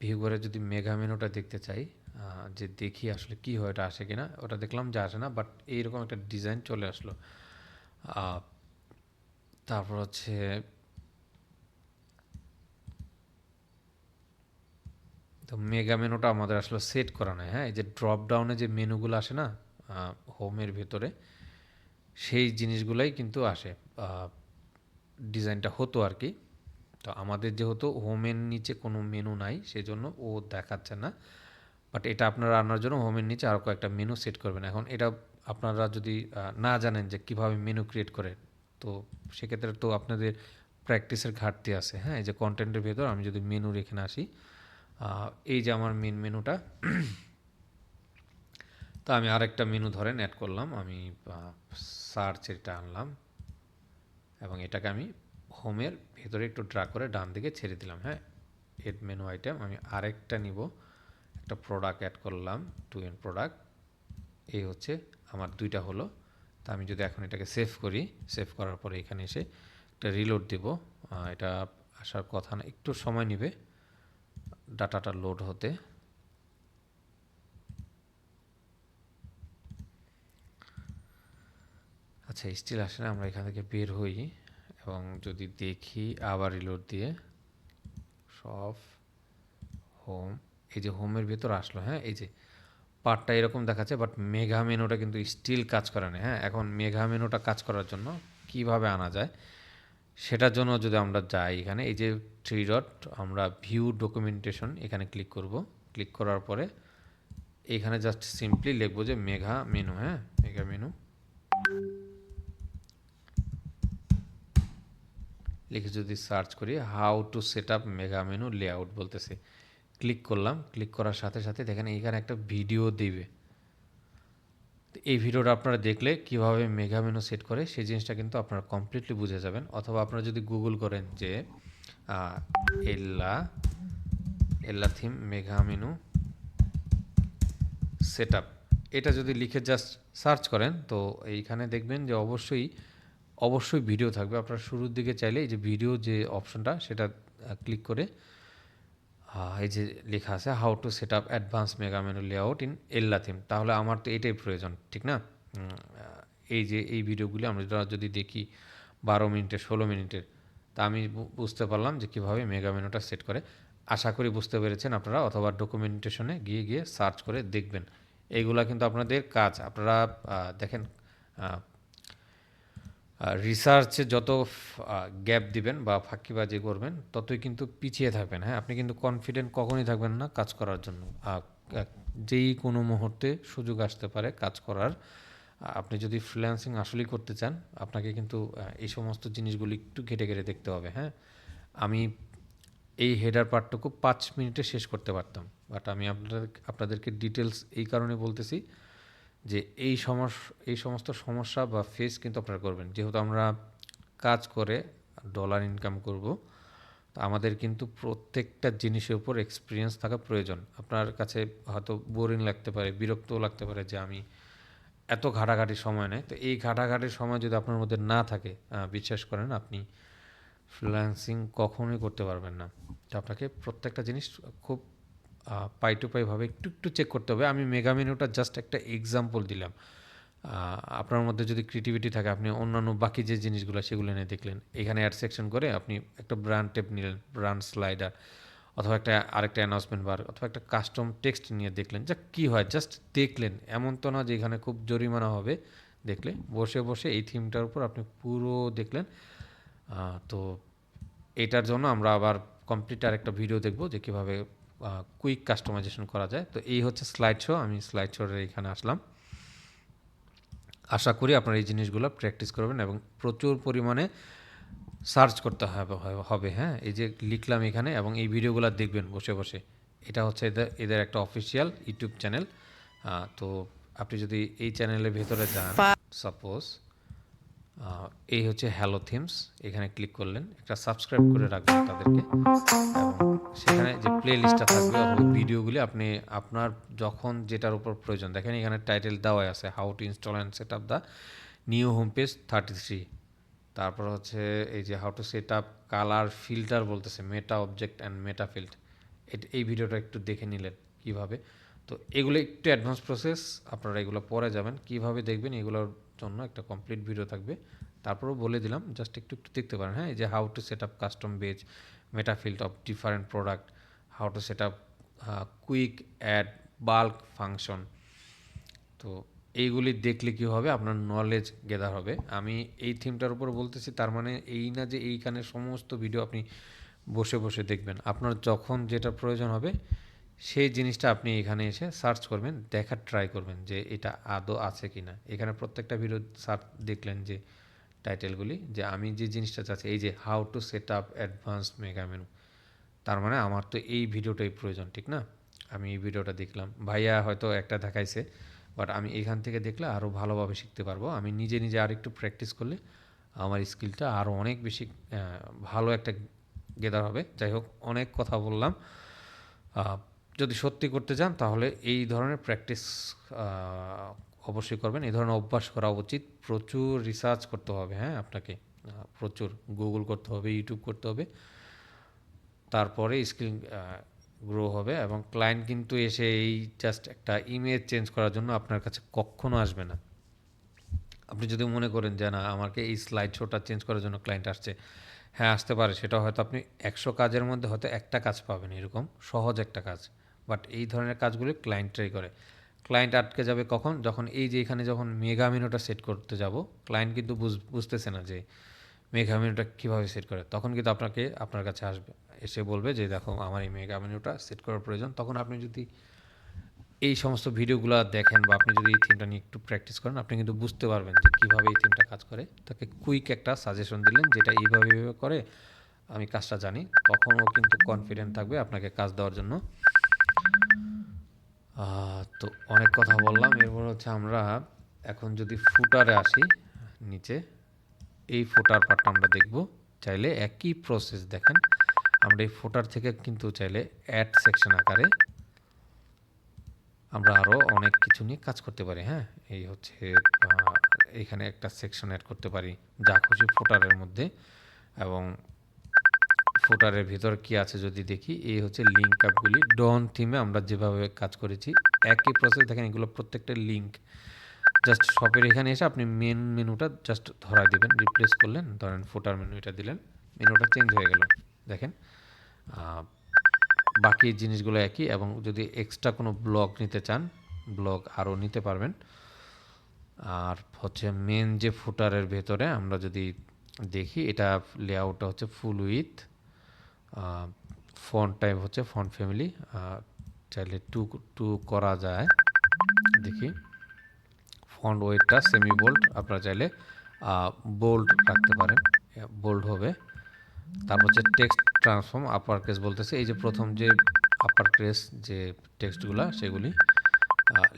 ভিউ করে যদি মেগা মেনুটা দেখতে চাই, যে দেখি আসলে কি হয়, এটা আসে কিনা, ওটা দেখলাম যে আসে না, বাট এইরকম একটা ডিজাইন চলে আসলো। তারপর হচ্ছে তো মেগা মেনুটা আমাদের আসলে সেট করা নাই। হ্যাঁ, এই যে ড্রপ ডাউনে যে মেনুগুলো আসে না হোমের ভেতরে, সেই জিনিসগুলাই কিন্তু আসে, ডিজাইনটা হতো আর কি। তো আমাদের যেহেতু হোমের নিচে কোনো মেনু নাই সেজন্য ও দেখাচ্ছে না, বাট এটা আপনারা আনার জন্য হোমের নিচে আরও কয়েকটা মেনু সেট করবেন। এখন এটা আপনারা যদি না জানেন যে কীভাবে মেনু ক্রিয়েট করে, তো সেক্ষেত্রে তো আপনাদের প্র্যাকটিসের ঘাটতি আছে। হ্যাঁ, এই যে কন্টেন্টের ভেতর আমি যদি মেনুর এখানে আসি, এই যে আমার মেন মেনুটা, তো আমি আরেকটা মেনু ধরেন অ্যাড করলাম, আমি সার্চ এটা আনলাম এবং এটাকে আমি হোমের ভেতরে একটু ড্রা করে ডান দিকে ছেড়ে দিলাম। হ্যাঁ, এড মেনু আইটেম আমি আরেকটা নিব, একটা প্রোডাক্ট অ্যাড করলাম, টু এন প্রোডাক্ট, এই হচ্ছে আমার দুইটা হলো। তা আমি যদি এখন এটাকে সেভ করি, সেভ করার পরে এখানে এসে একটা রিলোড দেব। এটা আসার কথা না, একটু সময় নেবে ডাটাটা লোড হতে। আচ্ছা, স্টিল আসে না, আমরা এখান থেকে বের হই এবং যদি দেখি আবার রিলোড দিয়ে সব হোম, এই যে হোমের ভিতর আসলো। হ্যাঁ, এই যে পার্টটা এরকম দেখাচ্ছে, বাট মেঘা মেনুটা কিন্তু স্টিল কাজ করে না। হ্যাঁ, এখন মেঘা মেনুটা কাজ করার জন্য কিভাবে আনা যায় সেটার জন্য যদি আমরা যাই এখানে, এই যে থ্রি ডট, আমরা ভিউ ডকুমেন্টেশন এখানে ক্লিক করব। ক্লিক করার পরে এখানে জাস্ট সিম্পলি লিখবো যে মেঘা মেনু। হ্যাঁ, মেঘা মেনু লিখে যদি সার্চ করি, how to set up Megha menu layout বলতেছে। ক্লিক করলাম, ক্লিক করার সাথে সাথে দেখেন এখানে একটা ভিডিও দিবে। এই ভিডিওটা আপনারা দেখলে কিভাবে মেঘা মেনু সেট করে সেই জিনিসটা কিন্তু আপনারা কমপ্লিটলি বুঝে যাবেন। অথবা আপনারা যদি গুগল করেন যে Ella Ella theme mega menu set up, এটা যদি লিখে জাস্ট সার্চ করেন তো এইখানে দেখবেন যে অবশ্যই ভিডিও থাকবে। আপনারা শুরুর দিকে চাইলে এই যে ভিডিও যে অপশনটা সেটা ক্লিক করে এই যে লেখা আছে how to set up advance mega menu layout in Ella theme, তাহলে আমার তো এটাই প্রয়োজন, ঠিক না? এই যে এই ভিডিওগুলি আমরা যদি দেখি 12 মিনিটের 16 মিনিটের, তা আমি বুঝতে পারলাম যে কীভাবে মেগা মেনুটা সেট করে। আশা করি বুঝতে পেরেছেন আপনারা, অথবা ডকুমেন্টেশনে গিয়ে সার্চ করে দেখবেন। এইগুলা কিন্তু আপনাদের কাজ। আপনারা দেখেন রিসার্চে যত গ্যাপ দিবেন বা ফাঁকিবাজি করবেন ততই কিন্তু পিছিয়ে থাকবেন। হ্যাঁ, আপনি কিন্তু কনফিডেন্ট কখনই থাকবেন না কাজ করার জন্য। যেই কোনো মুহূর্তে সুযোগ আসতে পারে কাজ করার। আপনি যদি ফ্রিল্যান্সিং আসলেই করতে চান, আপনাকে কিন্তু এই সমস্ত জিনিসগুলি একটু ঘেটে ঘেটে দেখতে হবে। হ্যাঁ, আমি এই হেডার পার্টটুকু 5 মিনিটে শেষ করতে পারতাম, বাট আমি আপনাদেরকে ডিটেলস এই কারণে বলতেছি যে এই সমস্ত সমস্যা বা ফেস কিন্তু আপনারা করবেন। যেহেতু আমরা কাজ করে ডলার ইনকাম করব, তো আমাদের কিন্তু প্রত্যেকটা জিনিসের উপর এক্সপিরিয়েন্স থাকা প্রয়োজন। আপনার কাছে হয়তো বোরিং লাগতে পারে, বিরক্তও লাগতে পারে যে আমি এত ঘাটাঘাটির সময় নেই। তো এই ঘাটাঘাটির সময় যদি আপনার মধ্যে না থাকে, বিশ্বাস করেন আপনি ফ্রিল্যান্সিং কখনোই করতে পারবেন না। তো আপনাকে প্রত্যেকটা জিনিস খুব পাই টু পাইভাবে একটু একটু চেক করতে হবে। আমি মেগা মেনুটা জাস্ট একটা এক্সাম্পল দিলাম। আপনার মধ্যে যদি ক্রিয়েটিভিটি থাকে আপনি অন্যান্য বাকি যে জিনিসগুলো সেগুলো নিয়ে দেখলেন। এখানে অ্যাড সেকশন করে আপনি একটা ব্র্যান্ড টেপ নিলেন, ব্র্যান্ড স্লাইডার, অথবা আরেকটা অ্যানাউন্সমেন্ট বার, অথবা একটা কাস্টম টেক্সট নিয়ে দেখলেন যে কী হয়, জাস্ট দেখলেন। এমন তো না যে এখানে খুব জরিমানা হবে দেখলে। বসে বসে এই থিমটার উপর আপনি পুরো দেখলেন। তো এটার জন্য আমরা আবার কমপ্লিট আরেকটা ভিডিও দেখব যে কীভাবে কুইক কাস্টমাইজেশন করা যায়। তো এই হচ্ছে স্লাইড শো। আমি স্লাইড শোর এখানে আসলাম। আশা করি আপনারা এই জিনিসগুলো প্র্যাকটিস করবেন এবং প্রচুর পরিমাণে সার্চ করতে হবে। হ্যাঁ, এই যে লিখলাম এখানে এবং এই ভিডিওগুলো দেখবেন বসে বসে। এটা হচ্ছে এদের একটা অফিসিয়াল ইউটিউব চ্যানেল। তো আপনি যদি এই চ্যানেলের ভেতরে যান, সাপোজ এই হচ্ছে হ্যালো থিমস, এখানে ক্লিক করলেন, একটা সাবস্ক্রাইব করে রাখবেন তাদেরকে, এবং সেখানে যে প্লে লিস্টটা থাকবে অথবা ভিডিওগুলি আপনি আপনার যখন যেটার উপর প্রয়োজন, দেখেন এখানে টাইটেল দেওয়া আছে how two install and set up the new home page 33। তারপর হচ্ছে এই যে how to set up colour filter বলতেছে, মেটা অবজেক্ট অ্যান্ড মেটা ফিল্ড। এই ভিডিওটা একটু দেখে নিলেন কীভাবে। তো এগুলো একটু অ্যাডভান্স প্রসেস, আপনারা এগুলো পরে যাবেন, কীভাবে দেখবেন এগুলোর জন্য একটা কমপ্লিট ভিডিও থাকবে। তারপরেও বলে দিলাম, জাস্ট একটু একটু দেখতে পারেন। হ্যাঁ, এই যে how to set up custom base, meta field of different product, how to set up quick add bulk function. তো এইগুলি দেখলে কী হবে, আপনার নলেজ গেদার হবে। আমি এই থিমটার উপর বলতেছি তার মানে এই না যে এইখানে সমস্ত ভিডিও আপনি বসে বসে দেখবেন। আপনার যখন যেটা প্রয়োজন হবে সেই জিনিসটা আপনি এখানে এসে সার্চ করবেন, দেখার ট্রাই করবেন যে এটা আদৌ আছে কি না। এখানে প্রত্যেকটা ভিডিও সার্চ দেখলেন যে টাইটেলগুলি, যে আমি যে জিনিসটা চাচ্ছি, এই যে how to set up advance mega menu, তার মানে আমার তো এই ভিডিওটাই প্রয়োজন, ঠিক না? আমি এই ভিডিওটা দেখলাম, ভাইয়া হয়তো একটা দেখাইছে, বাট আমি এখান থেকে দেখলে আরও ভালোভাবে শিখতে পারবো। আমি নিজে নিজে আর একটু প্র্যাকটিস করলে আমার স্কিলটা আরও অনেক বেশি ভালো একটা গেদার হবে। যাই হোক, অনেক কথা বললাম। যদি সত্যি করতে চান তাহলে এই ধরনের প্র্যাকটিস অবশ্যই করবেন। এই ধরনের অভ্যাস করা উচিত। প্রচুর রিসার্চ করতে হবে, হ্যাঁ? আপনাকে প্রচুর গুগল করতে হবে, ইউটিউব করতে হবে। তারপরে স্কিল গ্রো হবে এবং ক্লায়েন্ট কিন্তু এসে এই জাস্ট একটা ইমেজ চেঞ্জ করার জন্য আপনার কাছে কখনো আসবে না। আপনি যদি মনে করেন যে না আমাকে এই স্লাইড শোটা চেঞ্জ করার জন্য ক্লায়েন্ট আসছে, হ্যাঁ আসতে পারে। সেটা হয়তো আপনি 100 কাজের মধ্যে হয়তো একটা কাজ পাবেন, এরকম সহজ একটা কাজ। বাট এই ধরনের কাজগুলি ক্লায়েন্টরাই করে। ক্লায়েন্ট আটকে যাবে কখন? যখন এই যে এখানে যখন মেগা মেনুটা সেট করতে যাব, ক্লায়েন্ট কিন্তু বুঝতেছে না যে মেগা মেনুটা কীভাবে সেট করে। তখন কিন্তু আপনার কাছে আসবে, এসে বলবে যে দেখো আমার এই মেগা মেনুটা সেট করার প্রয়োজন। তখন আপনি যদি এই সমস্ত ভিডিওগুলো দেখেন বা আপনি যদি এই থিমটা নিয়ে একটু প্র্যাকটিস করেন, আপনি কিন্তু বুঝতে পারবেন যে কীভাবে এই থিমটা কাজ করে। তাকে কুইক একটা সাজেশন দিলেন যেটা এইভাবে এইভাবে করে, আমি কাজটা জানি। তখন ও কিন্তু কনফিডেন্ট থাকবে আপনাকে কাজ দেওয়ার জন্য। তো অনেক কথা বললাম। এরপর হচ্ছে আমরা এখন যদি ফুটারে আসি, নিচে এই ফুটার পার্টটা আমরা দেখব। চাইলে একই প্রসেস দেখেন, আমরা এই ফুটার থেকে কিন্তু চাইলে অ্যাড সেকশন আকারে আমরা আরও অনেক কিছু নিয়ে কাজ করতে পারি, হ্যাঁ? এই হচ্ছে এখানে একটা সেকশন অ্যাড করতে পারি যা খুশি ফুটারের মধ্যে। এবং ফুটারের ভিতর কি আছে যদি দেখি, এই হচ্ছে লিঙ্ক আপগুলি। ডন থিমে আমরা যেভাবে কাজ করেছি একই প্রসেস দেখেন, এগুলো প্রত্যেকটা লিঙ্ক। জাস্ট শপের এখানে এসে আপনি মেন মেনুটা জাস্ট ধরাই দিবেন, রিপ্লেস করলেন, ধরেন ফুটার মেনু এটা দিলেন, মেনুটা চেঞ্জ হয়ে গেল। দেখেন বাকি জিনিসগুলো একই। এবং যদি এক্সট্রা কোনো ব্লগ নিতে চান, ব্লগ আরও নিতে পারবেন। আর হচ্ছে মেন যে ফুটারের ভেতরে আমরা যদি দেখি, এটা লেআউটটা হচ্ছে ফুল উইথ, ফন্ট টাইপ হচ্ছে ফন্ট ফ্যামিলি, চাইলে টু করা যায়। দেখি ফন্ট ওয়েটটা সেমি বোল্ড, আপনারা চাইলে বোল্ড রাখতে পারেন, বোল্ড হবে। তারপর হচ্ছে টেক্সট ট্রান্সফর্ম, আপার কেস বলতেছে এই যে প্রথম যে আপার কেস যে টেক্সটগুলো সেগুলি।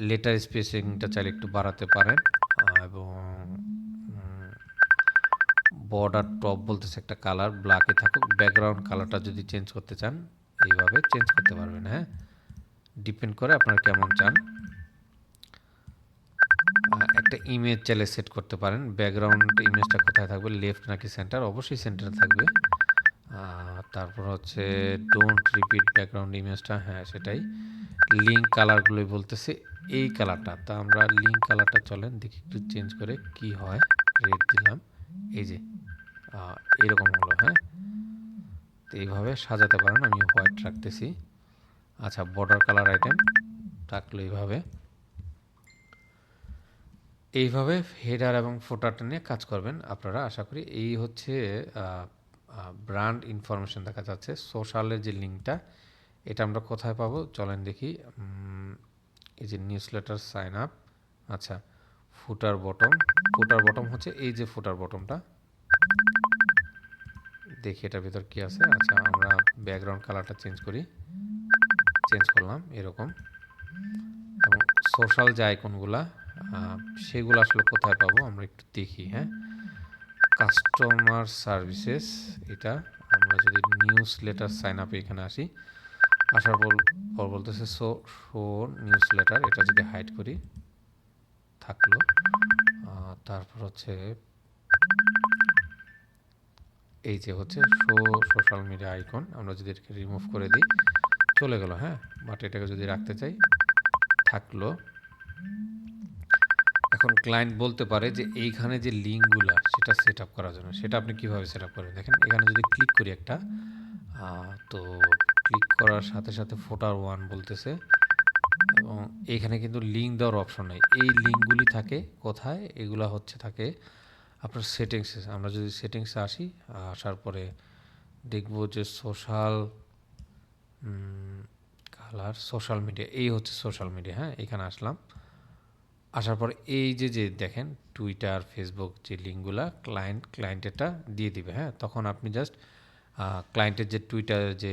লেটার স্পেসিংটা চাইলে একটু বাড়াতে পারেন। এবং বর্ডার টপ বলতেছে একটা কালার ব্ল্যাকে থাকুক। ব্যাকগ্রাউন্ড কালারটা যদি চেঞ্জ করতে চান এইভাবে চেঞ্জ করতে পারবেন, হ্যাঁ? ডিপেন্ড করে আপনারা কেমন চান। একটা ইমেজ চাইলে সেট করতে পারেন। ব্যাকগ্রাউন্ড ইমেজটা কোথায় থাকবে, লেফট নাকি সেন্টার? অবশ্যই সেন্টারে থাকবে। তারপর হচ্ছে ডোন্ট রিপিট ব্যাকগ্রাউন্ড ইমেজটা, হ্যাঁ সেটাই। লিঙ্ক কালারগুলোই বলতেছে এই কালারটা, তা আমরা লিঙ্ক কালারটা চলেন দেখি একটু চেঞ্জ করে কি হয়। রেড দিলাম, এই যে এরকম হলো, হ্যাঁ? তো এইভাবে সাজাতে পারেন। আমি হোয়াইট রাখতেছি। আচ্ছা, বর্ডার কালার আইটেম থাকলো এইভাবে। এইভাবে হেডার এবং ফুটারটা নিয়ে কাজ করবেন আপনারা, আশা করি। এই হচ্ছে ব্র্যান্ড ইনফরমেশন দেখা যাচ্ছে। সোশ্যালের যে লিঙ্কটা, এটা আমরা কোথায় পাবো চলেন দেখি। এই যে নিউজলেটার সাইন আপ। আচ্ছা, ফুটার বটম হচ্ছে এই যে ফুটার বটমটা। দেখি এটার ভিতর কি আছে। আচ্ছা, আমরা ব্যাকগ্রাউন্ড কালারটা চেঞ্জ করলাম এরকম। এবং সোশ্যাল যে আইকনগুলা সেগুলো আসলে কোথায় পাবো আমরা একটু দেখি, হ্যাঁ? কাস্টমার সার্ভিসেস, এটা আমরা যদি নিউজ লেটার সাইন আপে এখানে আসি, আসার পর বলতেছে শো নিউজ লেটার। এটা যদি হাইড করি থাকলো। তারপর হচ্ছে এই যে হচ্ছে শো সোশ্যাল মিডিয়া আইকন, আমরা যদি এটাকে রিমুভ করে দিই চলে গেল, হ্যাঁ? বাট এটাকে যদি রাখতে চাই থাকলো। এখন ক্লায়েন্ট বলতে পারে যে এইখানে যে লিঙ্কগুলো সেটা সেট আপ করার জন্য, সেটা আপনি কীভাবে সেট আপ করেন দেখেন। এখানে যদি ক্লিক করি একটা, তো ক্লিক করার সাথে সাথে ফোটার ওয়ান বলতেছে। এবং এইখানে কিন্তু লিঙ্ক দেওয়ার অপশন নেই। এই লিঙ্কগুলি থাকে কোথায়? এগুলা হচ্ছে থাকে আপনার সেটিংসে। আমরা যদি সেটিংসে আসি, আসার পরে দেখব যে সোশ্যাল মিডিয়া, এই হচ্ছে সোশ্যাল মিডিয়া, হ্যাঁ? এখানে আসলাম। আসার পর এই যে দেখেন টুইটার, ফেসবুক যে লিঙ্কগুলা ক্লায়েন্টেরটা দিয়ে দিবে, হ্যাঁ? তখন আপনি জাস্ট ক্লায়েন্টের যে টুইটার যে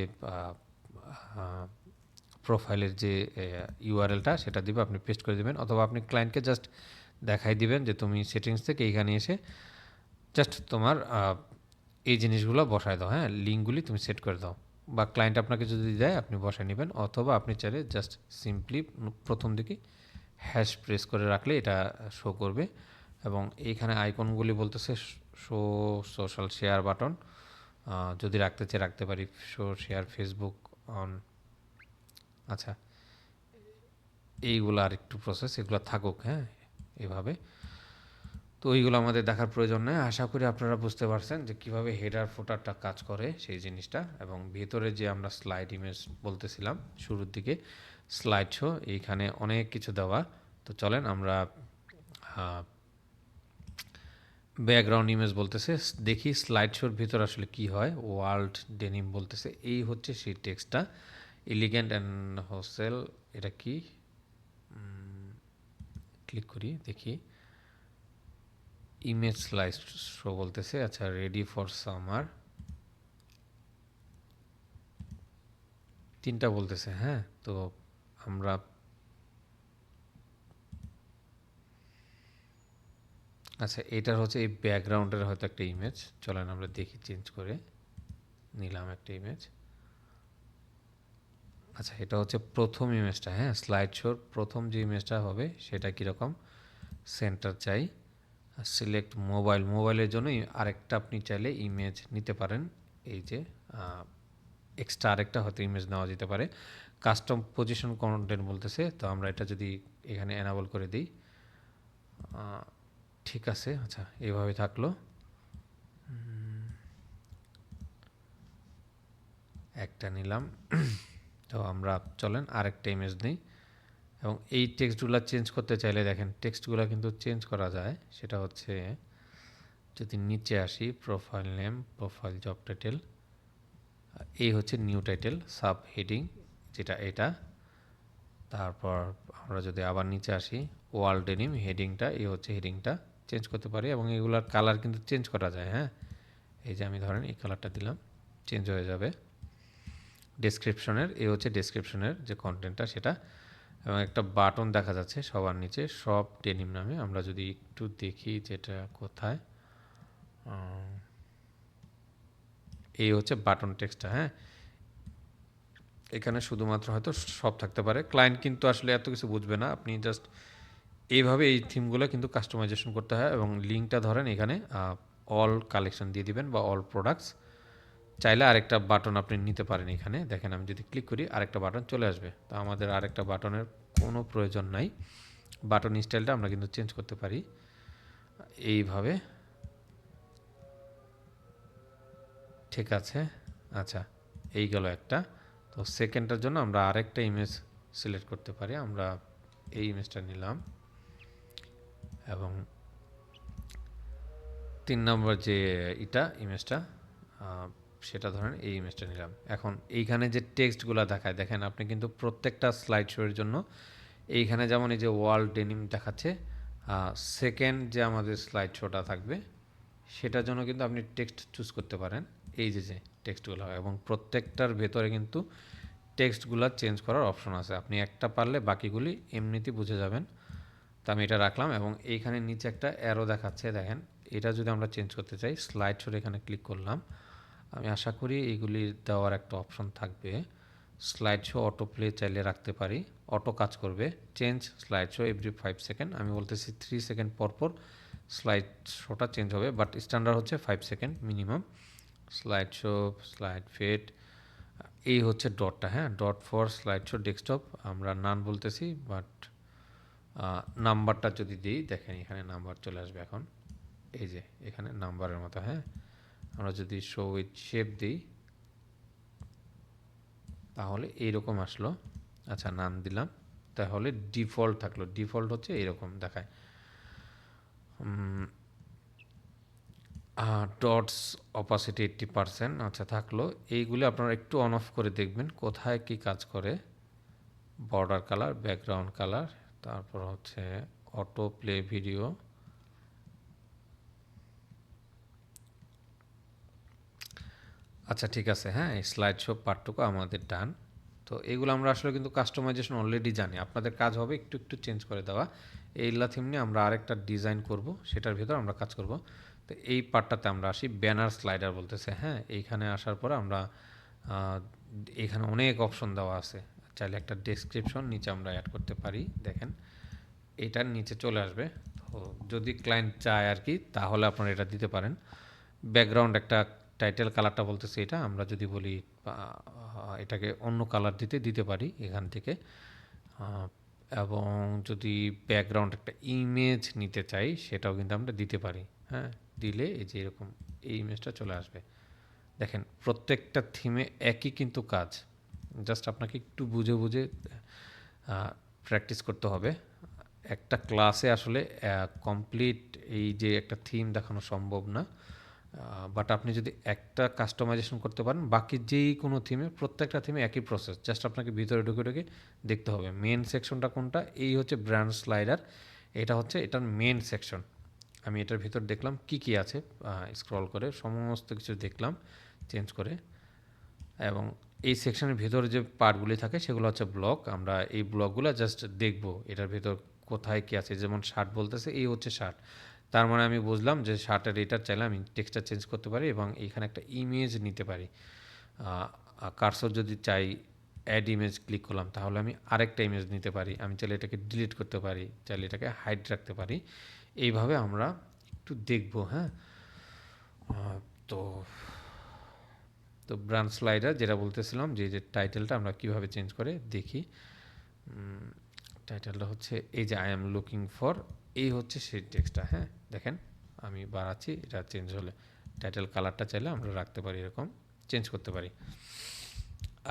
প্রোফাইলের যে ইউআরএলটা সেটা দিবে, আপনি পেস্ট করে দেবেন। অথবা আপনি ক্লায়েন্টকে জাস্ট দেখাই দিবেন যে তুমি সেটিংস থেকে এইখানে এসে জাস্ট তোমার এই জিনিসগুলো বসায় দাও, হ্যাঁ? লিঙ্কগুলি তুমি সেট করে দাও। বা ক্লায়েন্ট আপনাকে যদি দেয় আপনি বসায় নেবেন। অথবা আপনি চাইলে জাস্ট সিম্পলি প্রথম দিকে হ্যাশ প্রেস করে রাখলে এটা শো করবে। এবং এইখানে আইকনগুলি বলতেছে শো সোশ্যাল শেয়ার বাটন, যদি রাখতে চাই রাখতে পারি, শো শেয়ার ফেসবুক অন। আচ্ছা, এইগুলো আর একটু প্রসেস, এগুলো থাকুক, হ্যাঁ, এভাবে। তো ওইগুলো আমাদের দেখার প্রয়োজন নেই। আশা করি আপনারা বুঝতে পারছেন যে কীভাবে হেডার ফুটারটা কাজ করে সেই জিনিসটা। এবং ভেতরে যে আমরা স্লাইড ইমেজ বলতেছিলাম শুরুর দিকে, স্লাইড শো, এইখানে অনেক কিছু দেওয়া। তো চলেন আমরা ব্যাকগ্রাউন্ড ইমেজ বলতেছে, দেখি স্লাইড শোর ভিতর আসলে কি হয়। ওয়ার্ল্ড ডেনিম বলতেছে, এই হচ্ছে সেই টেক্সটটা। এলিগেন্ট অ্যান্ড হোস্টেল, এটা কি, ক্লিক করি দেখি। ইমেজ স্লাইড শো বলতেছে, আচ্ছা রেডি ফর সামার, তিনটা বলতেছে, হ্যাঁ। তো আমরা আচ্ছা এটার হচ্ছে এই ব্যাকগ্রাউন্ডের হয়তো একটা ইমেজ, চলেন আমরা দেখি, চেঞ্জ করে নিলাম একটা ইমেজ। আচ্ছা এটা হচ্ছে প্রথম ইমেজটা, হ্যাঁ, স্লাইড শোর প্রথম যে ইমেজটা হবে সেটা কীরকম, সেন্টার চাই, সিলেক্ট মোবাইল, মোবাইলের জন্য আরেকটা আপনি চাইলে ইমেজ নিতে পারেন। এই যে এক্সট্রা আরেকটা হয়তো ইমেজ নেওয়া যেতে পারে। কাস্টম পজিশন কন্টেন্ট বলতেছে, তো আমরা এটা যদি এখানে এনাবল করে দিই, ঠিক আছে। আচ্ছা এইভাবে থাকলো, একটা নিলাম। তো আমরা চলেন আরেকটা ইমেজ নিই। এবং এই টেক্সটগুলো চেঞ্জ করতে চাইলে দেখেন টেক্সটগুলো কিন্তু চেঞ্জ করা যায়। সেটা হচ্ছে যদি নিচে আসি, profile name, profile job title, এই হচ্ছে নিউ টাইটেল, সাব হেডিং যেটা এটা। তারপর আমরা যদি আবার নিচে আসি, ওয়ার্ল্ড ডেনিম, হেডিংটা, এই হচ্ছে হেডিংটা চেঞ্জ করতে পারি। এবং এগুলার কালার কিন্তু চেঞ্জ করা যায়, হ্যাঁ। এই যে আমি ধরেন এই কালারটা দিলাম, চেঞ্জ হয়ে যাবে। ডেসক্রিপশনের, এই হচ্ছে ডেসক্রিপশনের যে কন্টেন্টটা সেটা। এবং একটা বাটন দেখা যাচ্ছে সবার নিচে, সব ডেনিম নামে। আমরা যদি একটু দেখি যেটা কোথায়, এই হচ্ছে বাটন টেক্সটটা, হ্যাঁ। এখানে শুধুমাত্র হয়তো সব থাকতে পারে, ক্লায়েন্ট কিন্তু আসলে এত কিছু বুঝবে না। আপনি জাস্ট এইভাবে এই থিমগুলো কিন্তু কাস্টমাইজেশন করতে হয়। এবং লিঙ্কটা ধরেন এখানে অল কালেকশন দিয়ে দিবেন বা অল প্রোডাক্টস। চাইলে আরেকটা বাটন আপনি নিতে পারেন। এখানে দেখেন আমি যদি ক্লিক করি আরেকটা বাটন চলে আসবে। তো আমাদের আরেকটা বাটনের কোনো প্রয়োজন নাই। বাটন স্টাইলটা আমরা কিন্তু চেঞ্জ করতে পারি এইভাবে, ঠিক আছে। আচ্ছা এই গেল একটা। তো সেকেন্ডটার জন্য আমরা আরেকটা ইমেজ সিলেক্ট করতে পারি। আমরা এই ইমেজটা নিলাম এবং 3 নম্বর যে এটা ইমেজটা, সেটা ধরেন এই ইমেজটা নিলাম। এখন এইখানে যে টেক্সটগুলো দেখায় দেখেন, আপনি কিন্তু প্রত্যেকটা স্লাইড শোয়ের জন্য এইখানে যেমন এই যে ওয়ার্ল্ড ডেনিম দেখাচ্ছে, সেকেন্ড যে আমাদের স্লাইড শোটা থাকবে সেটার জন্য কিন্তু আপনি টেক্সট চুজ করতে পারেন। এই যে যে টেক্সটগুলো, এবং প্রত্যেকটার ভেতরে কিন্তু টেক্সটগুলো চেঞ্জ করার অপশন আছে। আপনি একটা পারলে বাকিগুলি এমনিতেই বুঝে যাবেন। তো আমি এটা রাখলাম। এবং এইখানে নিচে একটা অ্যারো দেখাচ্ছে, দেখেন এটা যদি আমরা চেঞ্জ করতে চাই, স্লাইড শোর এখানে ক্লিক করলাম। আমি আশা করি এইগুলি দেওয়ার একটা অপশন থাকবে। স্লাইড শো অটো প্লে চাইলে রাখতে পারি, অটো কাজ করবে। Change slide show every 5 second, আমি বলতেছি 3 সেকেন্ড পর পর স্লাইড শোটা চেঞ্জ হবে, বাট স্ট্যান্ডার্ড হচ্ছে 5 second minimum. Slide show, slide fade, এই হচ্ছে ডটটা, হ্যাঁ, dot for slide show desktop, আমরা নান বলতেছি। বাট নাম্বারটা যদি দিই, দেখেন এখানে নাম্বার চলে আসবে এখন, এই যে এখানে নাম্বারের মতো, হ্যাঁ। আমরা যদি শো উইথ শেপ দিই তাহলে এইরকম আসলো। আচ্ছা নাম দিলাম, তাহলে ডিফল্ট থাকলো। ডিফল্ট হচ্ছে এইরকম দেখায়। ডটস অপাসিটি 80%, আচ্ছা থাকলো। এইগুলো আপনারা একটু অন অফ করে দেখবেন কোথায় কি কাজ করে। বর্ডার কালার, ব্যাকগ্রাউন্ড কালার, তারপর হচ্ছে অটো প্লে ভিডিও, আচ্ছা ঠিক আছে, হ্যাঁ। এই স্লাইড শো পার্টটুকু আমাদের ডান। তো এগুলো আমরা আসলে কিন্তু কাস্টমাইজেশন অলরেডি জানি, আপনাদের কাজ হবে একটু একটু চেঞ্জ করে দেওয়া। এইগুলা থিম নিয়ে আমরা আরেকটা ডিজাইন করব, সেটার ভিতর আমরা কাজ করব। তো এই পার্টটাতে আমরা আসি, ব্যানার স্লাইডার বলতেছে, হ্যাঁ। এইখানে আসার পর আমরা এখানে অনেক অপশন দেওয়া আছে। চাইলে একটা ডেসক্রিপশন নিচে আমরা অ্যাড করতে পারি, দেখেন এটার নিচে চলে আসবে। তো যদি ক্লায়েন্ট চায় আর কি তাহলে আপনারা এটা দিতে পারেন। ব্যাকগ্রাউন্ড একটা টাইটেল কালারটা বলতেছে এটা, আমরা যদি বলি এটাকে অন্য কালার দিতে পারি এখান থেকে। আহ, এবং যদি ব্যাকগ্রাউন্ড একটা ইমেজ নিতে চাই সেটাও কিন্তু আমরা দিতে পারি। হ্যাঁ, দিলে এই যে এরকম এই ইমেজটা চলে আসবে। দেখেন প্রত্যেকটা থিমে একই কিন্তু কাজ, জাস্ট আপনাকে একটু বুঝে বুঝে প্র্যাকটিস করতে হবে। একটা ক্লাসে আসলে কমপ্লিট এই যে একটা থিম দেখানো সম্ভব না, বাট আপনি যদি একটা কাস্টমাইজেশন করতে পারেন বাকি যেই কোনো থিমে, প্রত্যেকটা থিমে একই প্রসেস, জাস্ট আপনাকে ভিতরে ঢুকে ঢুকে দেখতে হবে মেন সেকশনটা কোনটা। এই হচ্ছে ব্র্যান্ড স্লাইডার, এটা হচ্ছে এটার মেন সেকশন। আমি এটার ভিতর দেখলাম কি কি আছে, স্ক্রল করে সমস্ত কিছু দেখলাম চেঞ্জ করে। এবং এই সেকশনের ভিতরে যে পার্টগুলি থাকে সেগুলো হচ্ছে ব্লক। আমরা এই ব্লকগুলো জাস্ট দেখব এটার ভিতর কোথায় কি আছে। যেমন শার্ট বলতেছে, এই হচ্ছে শার্ট, তার মানে আমি বুঝলাম যে শার্টের এটার চাইলে আমি টেক্সটটা চেঞ্জ করতে পারি এবং এখানে একটা ইমেজ নিতে পারি। কার্সর যদি চাই অ্যাড ইমেজ ক্লিক করলাম তাহলে আমি আরেকটা ইমেজ নিতে পারি। আমি চাইলে এটাকে ডিলিট করতে পারি, চাইলে এটাকে হাইড রাখতে পারি। এইভাবে আমরা একটু দেখব। হ্যাঁ, তো তো ব্রাঞ্চ স্লাইডার যেটা বলতেছিলাম, যে টাইটেলটা আমরা কিভাবে চেঞ্জ করে দেখি। টাইটেলটা হচ্ছে এই যে আই এম লুকিং ফর, এই হচ্ছে সেই টেক্সটটা। হ্যাঁ, দেখেন আমি বাড়াচ্ছি, এটা চেঞ্জ হলে টাইটেল কালারটা চাইলে আমরা রাখতে পারি, এরকম চেঞ্জ করতে পারি।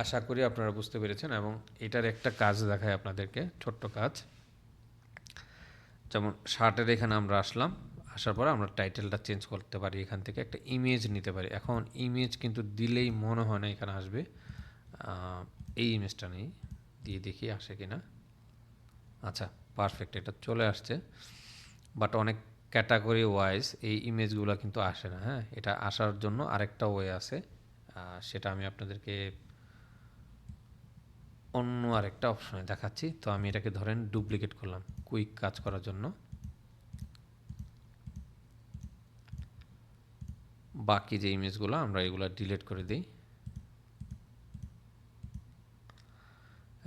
আশা করি আপনারা বুঝতে পেরেছেন। এবং এটার একটা কাজ দেখায় আপনাদেরকে, ছোট্ট কাজ। যেমন শার্টের এখানে আমরা আসলাম, আসার পরে আমরা টাইটেলটা চেঞ্জ করতে পারি, এখান থেকে একটা ইমেজ নিতে পারি। এখন ইমেজ কিন্তু দিলেই মনে হয় না এখানে আসবে। এই ইমেজটা নেই, দিয়ে দেখি আসে কিনা। আচ্ছা, পারফেক্ট, এটা চলে আসছে। বাট অনেক ক্যাটাগরি ওয়াইজ এই ইমেজগুলো কিন্তু আসে না। হ্যাঁ, এটা আসার জন্য আরেকটা ওয়ে আছে, সেটা আমি আপনাদেরকে অন্য আরেকটা অপশনে দেখাচ্ছি। তো আমি এটাকে ধরেন ডুপ্লিকেট করলাম কুইক কাজ করার জন্য। বাকি যে ইমেজগুলো আমরা এগুলো ডিলিট করে দিই।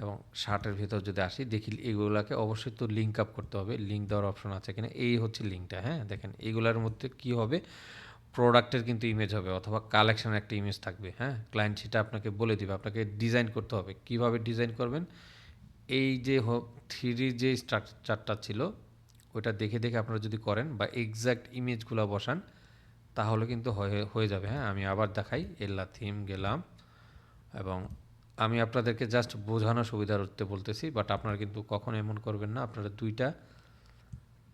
এবং শার্টের ভিতর যদি আসি দেখি এগুলোকে অবশ্যই তো লিঙ্ক আপ করতে হবে, লিঙ্ক দেওয়ার অপশন আছে কিনা। এই হচ্ছে লিঙ্কটা। হ্যাঁ, দেখেন এগুলোর মধ্যে কি হবে, প্রোডাক্টের কিন্তু ইমেজ হবে অথবা কালেকশনের একটা ইমেজ থাকবে। হ্যাঁ, ক্লায়েন্ট সেটা আপনাকে বলে দিবে, আপনাকে ডিজাইন করতে হবে। কিভাবে ডিজাইন করবেন, এই যে থ্রি যে স্ট্রাকচারটা ছিল ওইটা দেখে দেখে আপনারা যদি করেন বা এক্স্যাক্ট ইমেজগুলো বসান তাহলে কিন্তু হয়ে যাবে। হ্যাঁ, আমি আবার দেখাই, এল্লা থিম গেলাম এবং আমি আপনাদেরকে জাস্ট বোঝানো সুবিধার্থে বলতেছি, বাট আপনারা কিন্তু কখনো এমন করবেন না। আপনারা দুইটা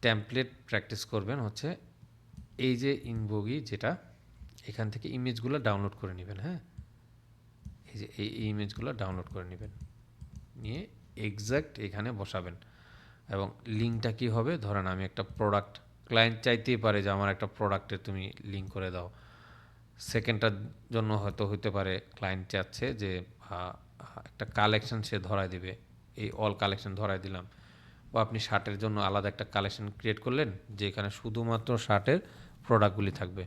টেমপ্লেট প্র্যাকটিস করবেন, হচ্ছে এই যে ইনভোগি, যেটা এখান থেকে ইমেজগুলো ডাউনলোড করে নেবেন। হ্যাঁ, এই যে এই ইমেজগুলো ডাউনলোড করে নেবেন, নিয়ে এক্স্যাক্ট এখানে বসাবেন। এবং লিঙ্কটা কী হবে, ধরেন আমি একটা প্রোডাক্ট, ক্লায়েন্ট চাইতেই পারে যে আমার একটা প্রোডাক্টে তুমি লিঙ্ক করে দাও। সেকেন্ডটার জন্য হয়তো হইতে পারে ক্লায়েন্ট চাচ্ছে যে একটা কালেকশন সে ধরায় দিবে, এই অল কালেকশন ধরায় দিলাম। বা আপনি শার্টের জন্য আলাদা একটা কালেকশন ক্রিয়েট করলেন যেখানে শুধুমাত্র শার্টের প্রোডাক্টগুলি থাকবে।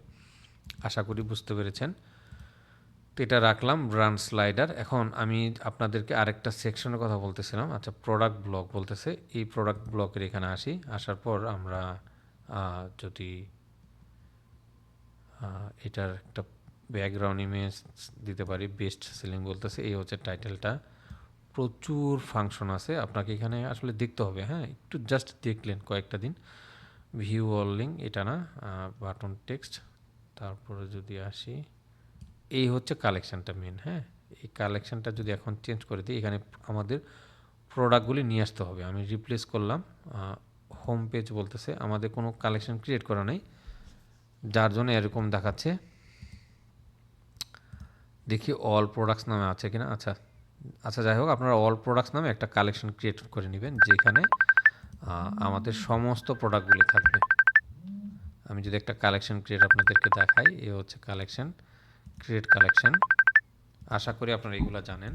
আশা করি বুঝতে পেরেছেন। তো এটা রাখলাম ব্রান্ড স্লাইডার। এখন আমি আপনাদেরকে আরেকটা সেকশনের কথা বলতেছিলাম। আচ্ছা, প্রোডাক্ট ব্লক বলতেছে, এই প্রোডাক্ট ব্লকের এখানে আসি। আসার পর আমরা যদি এটার একটা ব্যাকগ্রাউন্ড ইমেজ দিতে পারি, বেস্ট সেলিং বলতেছে, এই হচ্ছে টাইটেলটা। প্রচুর ফাংশন আছে, আপনাকে এখানে আসলে দেখতে হবে। হ্যাঁ, একটু জাস্ট দেখলেন কয়েকটা দিন। ভিউ অল লিঙ্ক এটা না, বাটন টেক্সট। তারপরে যদি আসি, এই হচ্ছে কালেকশানটা মেন। হ্যাঁ, এই কালেকশানটা যদি এখন চেঞ্জ করে দিই, এখানে আমাদের প্রোডাক্টগুলি নিয়ে আসতে হবে। আমি রিপ্লেস করলাম, হোম পেজ বলতেছে, আমাদের কোনো কালেকশন ক্রিয়েট করা নেই যার জন্য এরকম দেখাচ্ছে। দেখি অল প্রোডাক্টস নামে আছে কিনা। আচ্ছা আচ্ছা, যাই হোক, আপনারা অল প্রোডাক্টস নামে একটা কালেকশন ক্রিয়েট করে নেবেন যেখানে আমাদের সমস্ত প্রোডাক্টগুলি থাকবে। আমি যদি একটা কালেকশন ক্রিয়েট আপনাদেরকে দেখাই, এ হচ্ছে কালেকশন, ক্রিয়েট কালেকশন। আশা করি আপনারা এগুলো জানেন,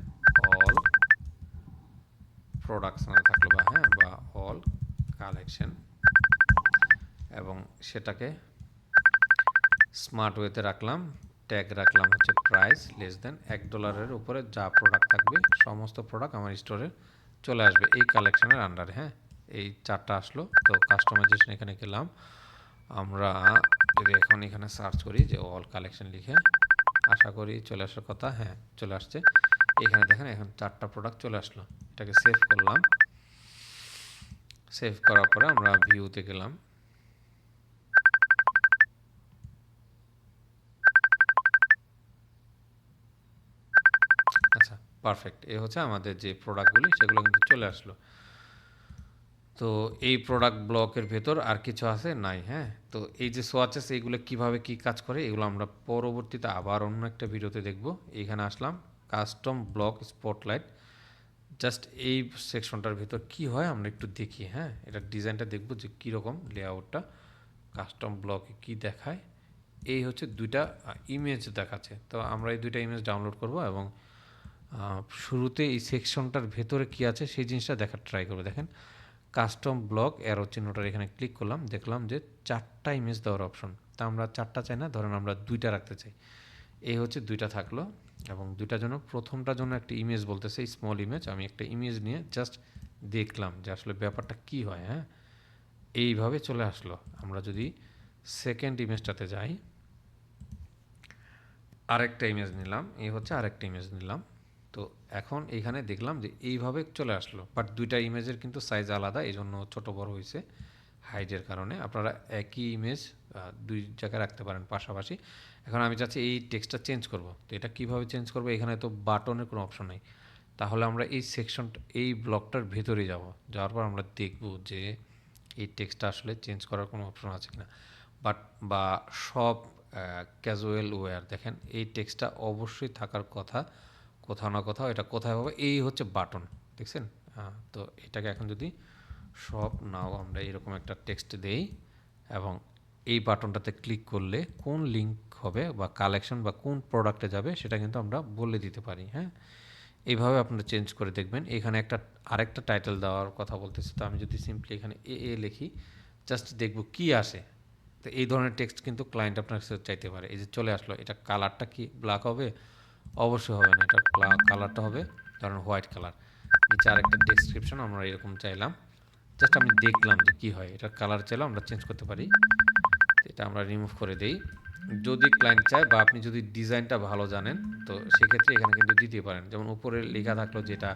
অল প্রোডাক্টস নামে থাকলো বা হ্যাঁ, বা অল কালেকশন। এবং সেটাকে স্মার্ট ওয়েতে রাখলাম, ট্যাগ রাখলাম হচ্ছে প্রাইস লেস দেন $1 উপরে যা প্রোডাক্ট থাকবে সমস্ত প্রোডাক্ট আমার স্টোরে চলে আসবে এই কালেকশনের আন্ডারে। হ্যাঁ, এই 4টা আসলো। তো কাস্টমাইজেশন এখানে গেলাম। আমরা যদি এখন এখানে সার্চ করি যে অল কালেকশন লিখে, আশা করি চলে আসার কথা। হ্যাঁ, চলে আসছে। এখানে দেখেন এখন 4টা প্রোডাক্ট চলে আসলো। এটাকে সেভ করলাম। সেভ করার পরে আমরা ভিউতে গেলাম। আচ্ছা, পারফেক্ট। এই হচ্ছে আমাদের যে প্রোডাক্টগুলি সেগুলো কিন্তু চলে আসলো। তো এই প্রোডাক্ট ব্লকের ভেতর আর কিছু আছে নাই। হ্যাঁ, তো এই যে সোয়াচেস এইগুলো কিভাবে কি কাজ করে এগুলো আমরা পরবর্তীতে আবার অন্য একটা ভিডিওতে দেখব। এখানে আসলাম কাস্টম ব্লক স্পটলাইট। জাস্ট এই সেকশনটার ভেতর কি হয় আমরা একটু দেখি। হ্যাঁ, এটা ডিজাইনটা দেখব যে কীরকম লেআউটটা কাস্টম ব্লকে কি দেখায়। এই হচ্ছে দুইটা ইমেজ দেখাচ্ছে। তো আমরা এই দুইটা ইমেজ ডাউনলোড করব এবং শুরুতে এই সেকশনটার ভেতরে কি আছে সেই জিনিসটা দেখার ট্রাই করবো। দেখেন কাস্টম ব্লক অ্যারো চিহ্নটার এখানে ক্লিক করলাম, দেখলাম যে 4টা ইমেজ দেওয়ার অপশন। তা আমরা 4টা চাই না, ধরেন আমরা 2টা রাখতে চাই। এই হচ্ছে 2টা থাকলো এবং 2টার জন্য প্রথমটার জন্য একটা ইমেজ বলতেছে স্মল ইমেজ। আমি একটা ইমেজ নিয়ে জাস্ট দেখলাম যে আসলে ব্যাপারটা কি হয়। হ্যাঁ, এইভাবে চলে আসলো। আমরা যদি সেকেন্ড ইমেজটাতে যাই, আরেকটা ইমেজ নিলাম, এই হচ্ছে আরেকটা ইমেজ নিলাম। তো এখন এইখানে দেখলাম যে এইভাবে চলে আসলো, বাট 2টা ইমেজের কিন্তু সাইজ আলাদা, এই জন্য ছোটো বড় হয়েছে হাইটের কারণে। আপনারা একই ইমেজ 2 জায়গায় রাখতে পারেন পাশাপাশি। এখন আমি চাচ্ছি এই টেক্সটটা চেঞ্জ করব। তো এটা কীভাবে চেঞ্জ করবো? এখানে তো বাটনের কোনো অপশন নেই। তাহলে আমরা এই সেকশনটা এই ব্লকটার ভেতরে যাব, যাওয়ার পর আমরা দেখব যে এই টেক্সটটা আসলে চেঞ্জ করার কোনো অপশন আছে কিনা। বাট বা সব ক্যাজুয়াল ওয়্যার, দেখেন এই টেক্সটটা অবশ্যই থাকার কথা কোথাও না কোথাও। এটা কোথায় হবে? এই হচ্ছে বাটন, দেখছেন? তো এটাকে এখন যদি সব নাও আমরা এরকম একটা টেক্সট দেই এবং এই বাটনটাতে ক্লিক করলে কোন লিঙ্ক হবে বা কালেকশন বা কোন প্রোডাক্টে যাবে সেটা কিন্তু আমরা বলে দিতে পারি। হ্যাঁ, এইভাবে আপনারা চেঞ্জ করে দেখবেন। এখানে একটা আরেকটা টাইটেল দেওয়ার কথা বলতেছে। তো আমি যদি সিম্পলি এখানে এ লিখি, জাস্ট দেখব কি আসে। তো এই ধরনের টেক্সট কিন্তু ক্লায়েন্ট আপনার কাছে চাইতে পারে। এই যে চলে আসলো, এটা কালারটা কি ব্ল্যাক হবে? অবশ্যই হবে না। এটার কালারটা হবে ধরেন হোয়াইট কালার। নিচে আরেকটা ডেসক্রিপশন আমরা এরকম চাইলাম, জাস্ট আমি দেখলাম যে কী হয়। এটার কালার চাইলেও আমরা চেঞ্জ করতে পারি। এটা আমরা রিমুভ করে দেই। যদি ক্লায়েন্ট চায় বা আপনি যদি ডিজাইনটা ভালো জানেন তো সেক্ষেত্রে এখানে কিন্তু দিতে পারেন। যেমন উপরে লেখা থাকলো যেটা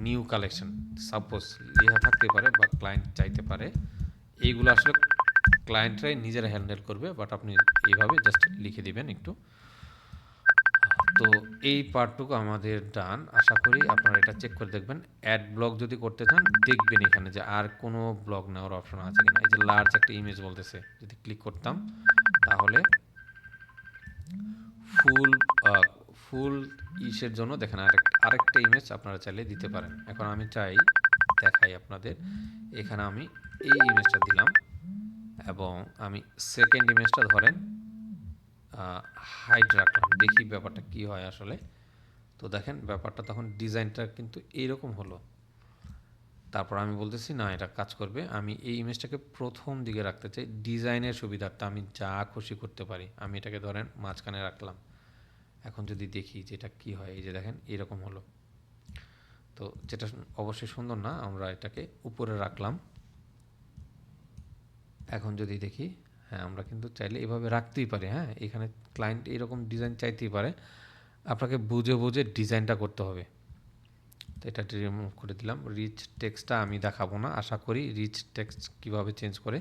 নিউ কালেকশন, সাপোজ লেখা থাকতে পারে বা ক্লায়েন্ট চাইতে পারে। এইগুলো আসলে ক্লায়েন্টরাই নিজেরা হ্যান্ডেল করবে, বাট আপনি এইভাবে জাস্ট লিখে দিবেন একটু। তো এই পার্টটুকু আমাদের ডান। আশা করি আপনারা এটা চেক করে দেখবেন। অ্যাড ব্লক যদি করতে চান দেখবেন এখানে যে আর কোনো ব্লক নেওয়ার অপশন আছে কিনা। এই যে লার্জ একটা ইমেজ বলতেছে, যদি ক্লিক করতাম তাহলে ফুল ফুল ইসের জন্য দেখেন আরেকটা ইমেজ আপনারা চাইলে দিতে পারেন। এখন আমি চাই দেখাই আপনাদের। এখানে আমি এই ইমেজটা দিলাম এবং আমি সেকেন্ড ইমেজটা ধরেন হাইড রাখলাম, দেখি ব্যাপারটা কি হয় আসলে। তো দেখেন ব্যাপারটা তখন ডিজাইনটা কিন্তু এইরকম হলো। তারপর আমি বলতেছি না এটা কাজ করবে। আমি এই ইমেজটাকে প্রথম দিকে রাখতে চাই, ডিজাইনের সুবিধার্থে আমি যা খুশি করতে পারি। আমি এটাকে ধরেন মাঝখানে রাখলাম। এখন যদি দেখি যেটা কি হয়, এই যে দেখেন এরকম হলো। তো যেটা অবশ্যই সুন্দর না, আমরা এটাকে উপরে রাখলাম। এখন যদি দেখি, হ্যাঁ আমরা কিন্তু চাইলে এভাবে রাখতেই পারি। হ্যাঁ, এখানে ক্লায়েন্ট এরকম ডিজাইন চাইতেই পারে, আপনাকে বুঝে বুঝে ডিজাইনটা করতে হবে। তো এটা রিমুভ করে দিলাম। রিচ টেক্সটটা আমি দেখাবো না। আশা করি রিচ টেক্সট কীভাবে চেঞ্জ করে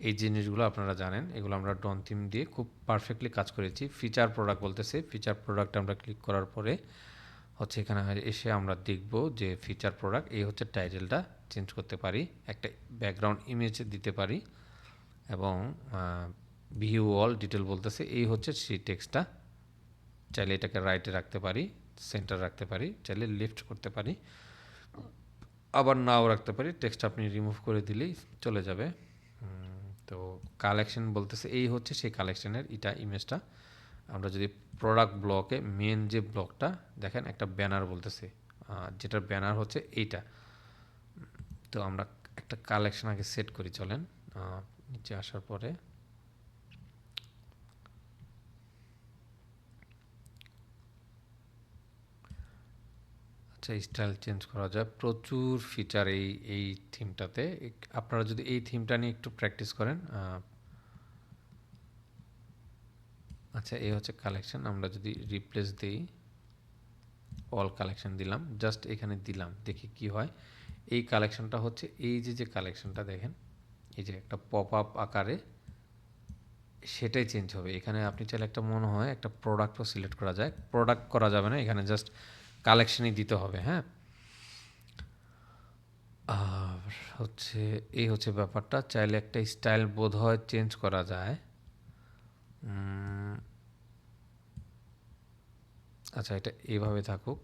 এই জিনিসগুলো আপনারা জানেন। এগুলো আমরা ডন থিম দিয়ে খুব পারফেক্টলি কাজ করেছি। ফিচার প্রোডাক্ট বলতেছে, ফিচার প্রোডাক্ট আমরা ক্লিক করার পরে হচ্ছে এখানে এসে আমরা দেখব যে ফিচার প্রোডাক্ট এই হচ্ছে টাইটেলটা চেঞ্জ করতে পারি, একটা ব্যাকগ্রাউন্ড ইমেজ দিতে পারি এবং ভিউ অল ডিটেল বলতেছে এই হচ্ছে সেই টেক্সটটা। চাইলে এটাকে রাইটে রাখতে পারি, সেন্টার রাখতে পারি, চাইলে লেফট করতে পারি, আবার নাও রাখতে পারি। টেক্সট আপনি রিমুভ করে দিলেই চলে যাবে। তো কালেকশন বলতেছে এই হচ্ছে সেই কালেকশনের এটা ইমেজটা। আমরা যদি প্রোডাক্ট ব্লকে মেন যে ব্লকটা দেখেন একটা ব্যানার বলতেছে, যেটার ব্যানার হচ্ছে এইটা। তো আমরা একটা কালেকশন আগে সেট করি, চলেন নিচে আসার পরে। আচ্ছা, স্টাইল চেঞ্জ করা যায়, প্রচুর ফিচার এই থিমটাতে। আপনারা যদি এই থিমটা নিয়ে একটু প্র্যাকটিস করেন। আচ্ছা, এই হচ্ছে কালেকশন। আমরা যদি রিপ্লেস দিই, অল কালেকশন দিলাম, জাস্ট এখানে দিলাম, দেখি কি হয়। এই কালেকশনটা হচ্ছে এই যে কালেকশনটা দেখেন, এই যে একটা পপ আপ আকারে, সেটাই চেঞ্জ হবে। এখানে আপনি চাইলে একটা মনে হয় একটা প্রোডাক্টও সিলেক্ট করা যায়, প্রোডাক্ট করা যাবে না, এখানে জাস্ট কালেকশনই দিতে হবে। হ্যাঁ, আর হচ্ছে এই হচ্ছে ব্যাপারটা। চাইলে একটা স্টাইল বোধ হয় চেঞ্জ করা যায়। আচ্ছা, এটা এইভাবে থাকুক।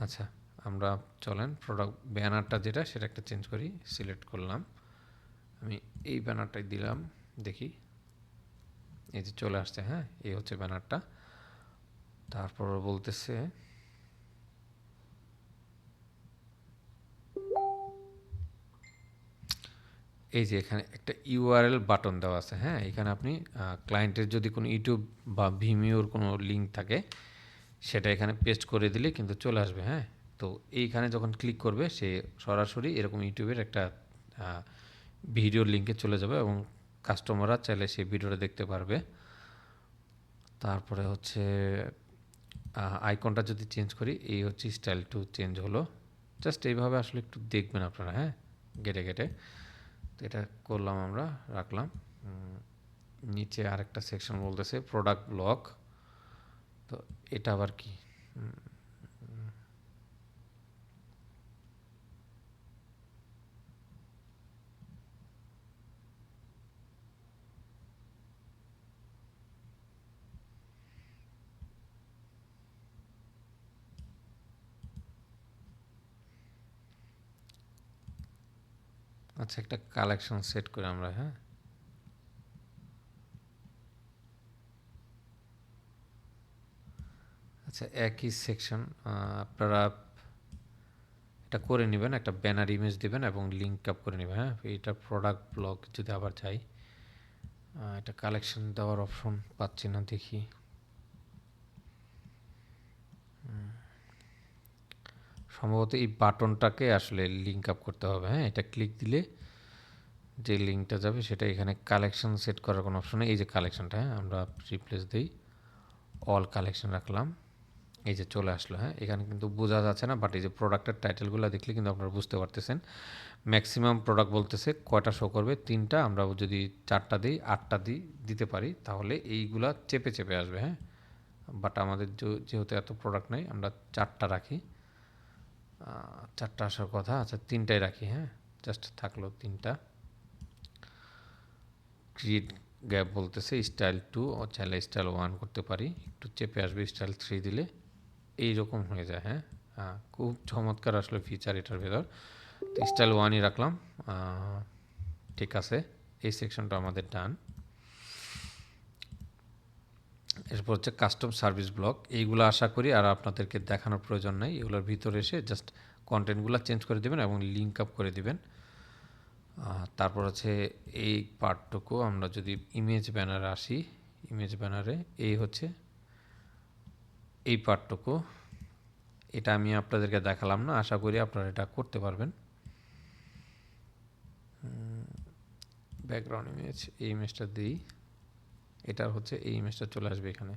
আচ্ছা, আমরা চলেন প্রোডাক্ট ব্যানারটা যেটা, সেটা একটা চেঞ্জ করি। সিলেক্ট করলাম, আমি এই ব্যানারটাই দিলাম, দেখি এই যে চলে আসছে। হ্যাঁ, এই হচ্ছে ব্যানারটা। তারপর বলতেছে এই যে এখানে একটা ইউআরএল বাটন দেওয়া আছে। হ্যাঁ, এখানে আপনি ক্লায়েন্টের যদি কোনো ইউটিউব বা ভিমিওর কোনো লিঙ্ক থাকে, সেটা এখানে পেস্ট করে দিলে কিন্তু চলে আসবে। হ্যাঁ, তো এইখানে যখন ক্লিক করবে, সে সরাসরি এরকম ইউটিউবের একটা ভিডিওর লিঙ্কে চলে যাবে এবং কাস্টমাররা চাইলে সেই ভিডিওটা দেখতে পারবে। তারপরে হচ্ছে আইকনটা যদি চেঞ্জ করি, এই হচ্ছে স্টাইল টু চেঞ্জ হলো। জাস্ট এইভাবে আসলে একটু দেখবেন আপনারা। হ্যাঁ, গেটে গেটে তো এটা করলাম, আমরা রাখলাম। নিচে আরেকটা সেকশন বলতেছে প্রোডাক্ট ব্লক। তো এটা আবার কি? আচ্ছা, একটা কালেকশন সেট করে আমরা। হ্যাঁ, আচ্ছা, একই সেকশন আপনারা এটা করে নেবেন, একটা ব্যানার ইমেজ দিবেন এবং লিঙ্ক আপ করে নেবেন। হ্যাঁ, এটা প্রোডাক্ট ব্লগ। যদি আবার যাই, এটা কালেকশন দেওয়ার অপশন পাচ্ছি না, দেখি। সম্ভবত এই বাটনটাকে আসলে লিঙ্ক আপ করতে হবে। হ্যাঁ, এটা ক্লিক দিলে যে লিঙ্কটা যাবে, সেটা এখানে কালেকশন সেট করার কোনো অপশন নেই। এই যে কালেকশনটা, হ্যাঁ, আমরা রিপ্লেস দিই, অল কালেকশন রাখলাম, এই যে চলে আসলো। হ্যাঁ, এখানে কিন্তু বোঝা যাচ্ছে না, বাট এই যে প্রোডাক্টের টাইটেলগুলো দেখলে কিন্তু আপনারা বুঝতে পারতেছেন। ম্যাক্সিমাম প্রোডাক্ট বলতেছে কয়টা শো করবে, 3টা। আমরা যদি 4টা দিই, 8টা দিতে পারি, তাহলে এইগুলা চেপে চেপে আসবে। হ্যাঁ, বাট আমাদের যেহেতু এত প্রোডাক্ট নেই, আমরা 4টা রাখি। 4টা আসার কথা। আচ্ছা, 3টাই রাখি। হ্যাঁ, জাস্ট থাকলো 3টা। ক্রিয়েট গ্যাপ বলতেছে স্টাইল 2, ও চাইলে স্টাইল 1 করতে পারি, একটু চেপে আসবে। স্টাইল 3 দিলে এইরকম হয়ে যায়। হ্যাঁ, খুব চমৎকার আসলে ফিচার এটার ভেতর। তো স্টাইল 1ই রাখলাম। ঠিক আছে, এই সেকশনটা আমাদের ডান। এরপর হচ্ছে কাস্টম সার্ভিস ব্লক। এইগুলো আশা করি আর আপনাদেরকে দেখানোর প্রয়োজন নেই। এগুলোর ভিতরে এসে জাস্ট কন্টেন্টগুলো চেঞ্জ করে দেবেন এবং লিঙ্ক আপ করে দিবেন। তারপর হচ্ছে এই পার্টটুকু আমরা যদি ইমেজ ব্যানারে আসি, ইমেজ ব্যানারে এই হচ্ছে এই পার্টটুকু, এটা আমি আপনাদেরকে দেখালাম না, আশা করি আপনারা এটা করতে পারবেন। ব্যাকগ্রাউন্ড ইমেজ, এই ইমেজটা দিই, এটা হচ্ছে এই ইমেজটা চলে আসবে এখানে।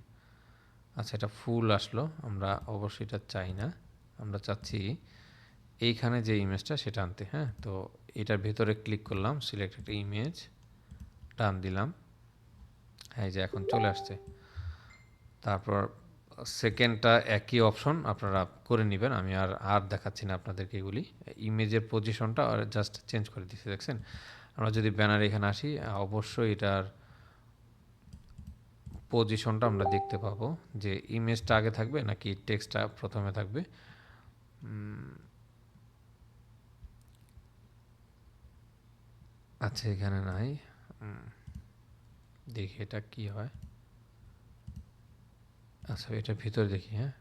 আচ্ছা, এটা ফুল আসলো, আমরা অবশ্যই এটা চাই না, আমরা চাচ্ছি এইখানে যে ইমেজটা সেটা আনতে। হ্যাঁ, তো এটার ভেতরে ক্লিক করলাম, সিলেক্ট একটা ইমেজ, টান দিলাম। হ্যাঁ, যে এখন চলে আসছে। তারপর সেকেন্ডটা একই অপশন আপনারা করে নেবেন, আমি আর দেখাচ্ছি না আপনাদেরকে এগুলি। ইমেজের পজিশনটা আর জাস্ট চেঞ্জ করে দিচ্ছি, দেখছেন। আমরা যদি ব্যানার এখানে আসি, অবশ্যই এটার পজিশনটা আমরা দেখতে পাবো, যে ইমেজটা আগে থাকবে নাকি টেক্সটটা প্রথমে থাকবে। আচ্ছা, এখানে নাই, দেখি এটা কি হয়। আচ্ছা, এটার ভিতরে দেখি। হ্যাঁ,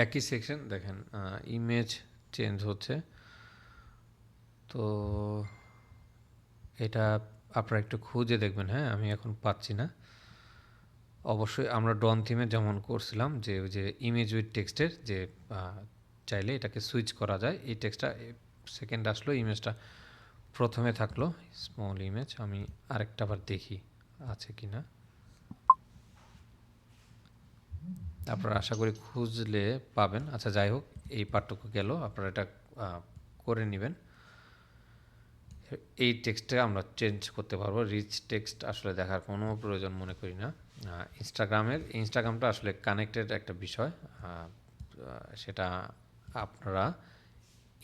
একই সেকশন দেখেন, ইমেজ চেঞ্জ হচ্ছে। তো এটা আপনারা একটু খুঁজে দেখবেন, হ্যাঁ আমি এখন পাচ্ছি না। অবশ্যই আমরা ডন থিমে যেমন করছিলাম যে ওই যে ইমেজ উইথ টেক্সটের যে চাইলে এটাকে সুইচ করা যায়। এই টেক্সটটা সেকেন্ড আসলো, ইমেজটা প্রথমে থাকলো স্মল ইমেজ। আমি আরেকটা বার দেখি আছে কি না। আপনারা আশা করি খুঁজলে পাবেন। আচ্ছা যাই হোক, এই পার্টটুকু গেল, আপনারা এটা করে নেবেন। এই টেক্সটে আমরা চেঞ্জ করতে পারবো। রিচ টেক্সট আসলে দেখার কোনো প্রয়োজন মনে করি না। ইনস্টাগ্রামটা আসলে কানেক্টেড একটা বিষয়, সেটা আপনারা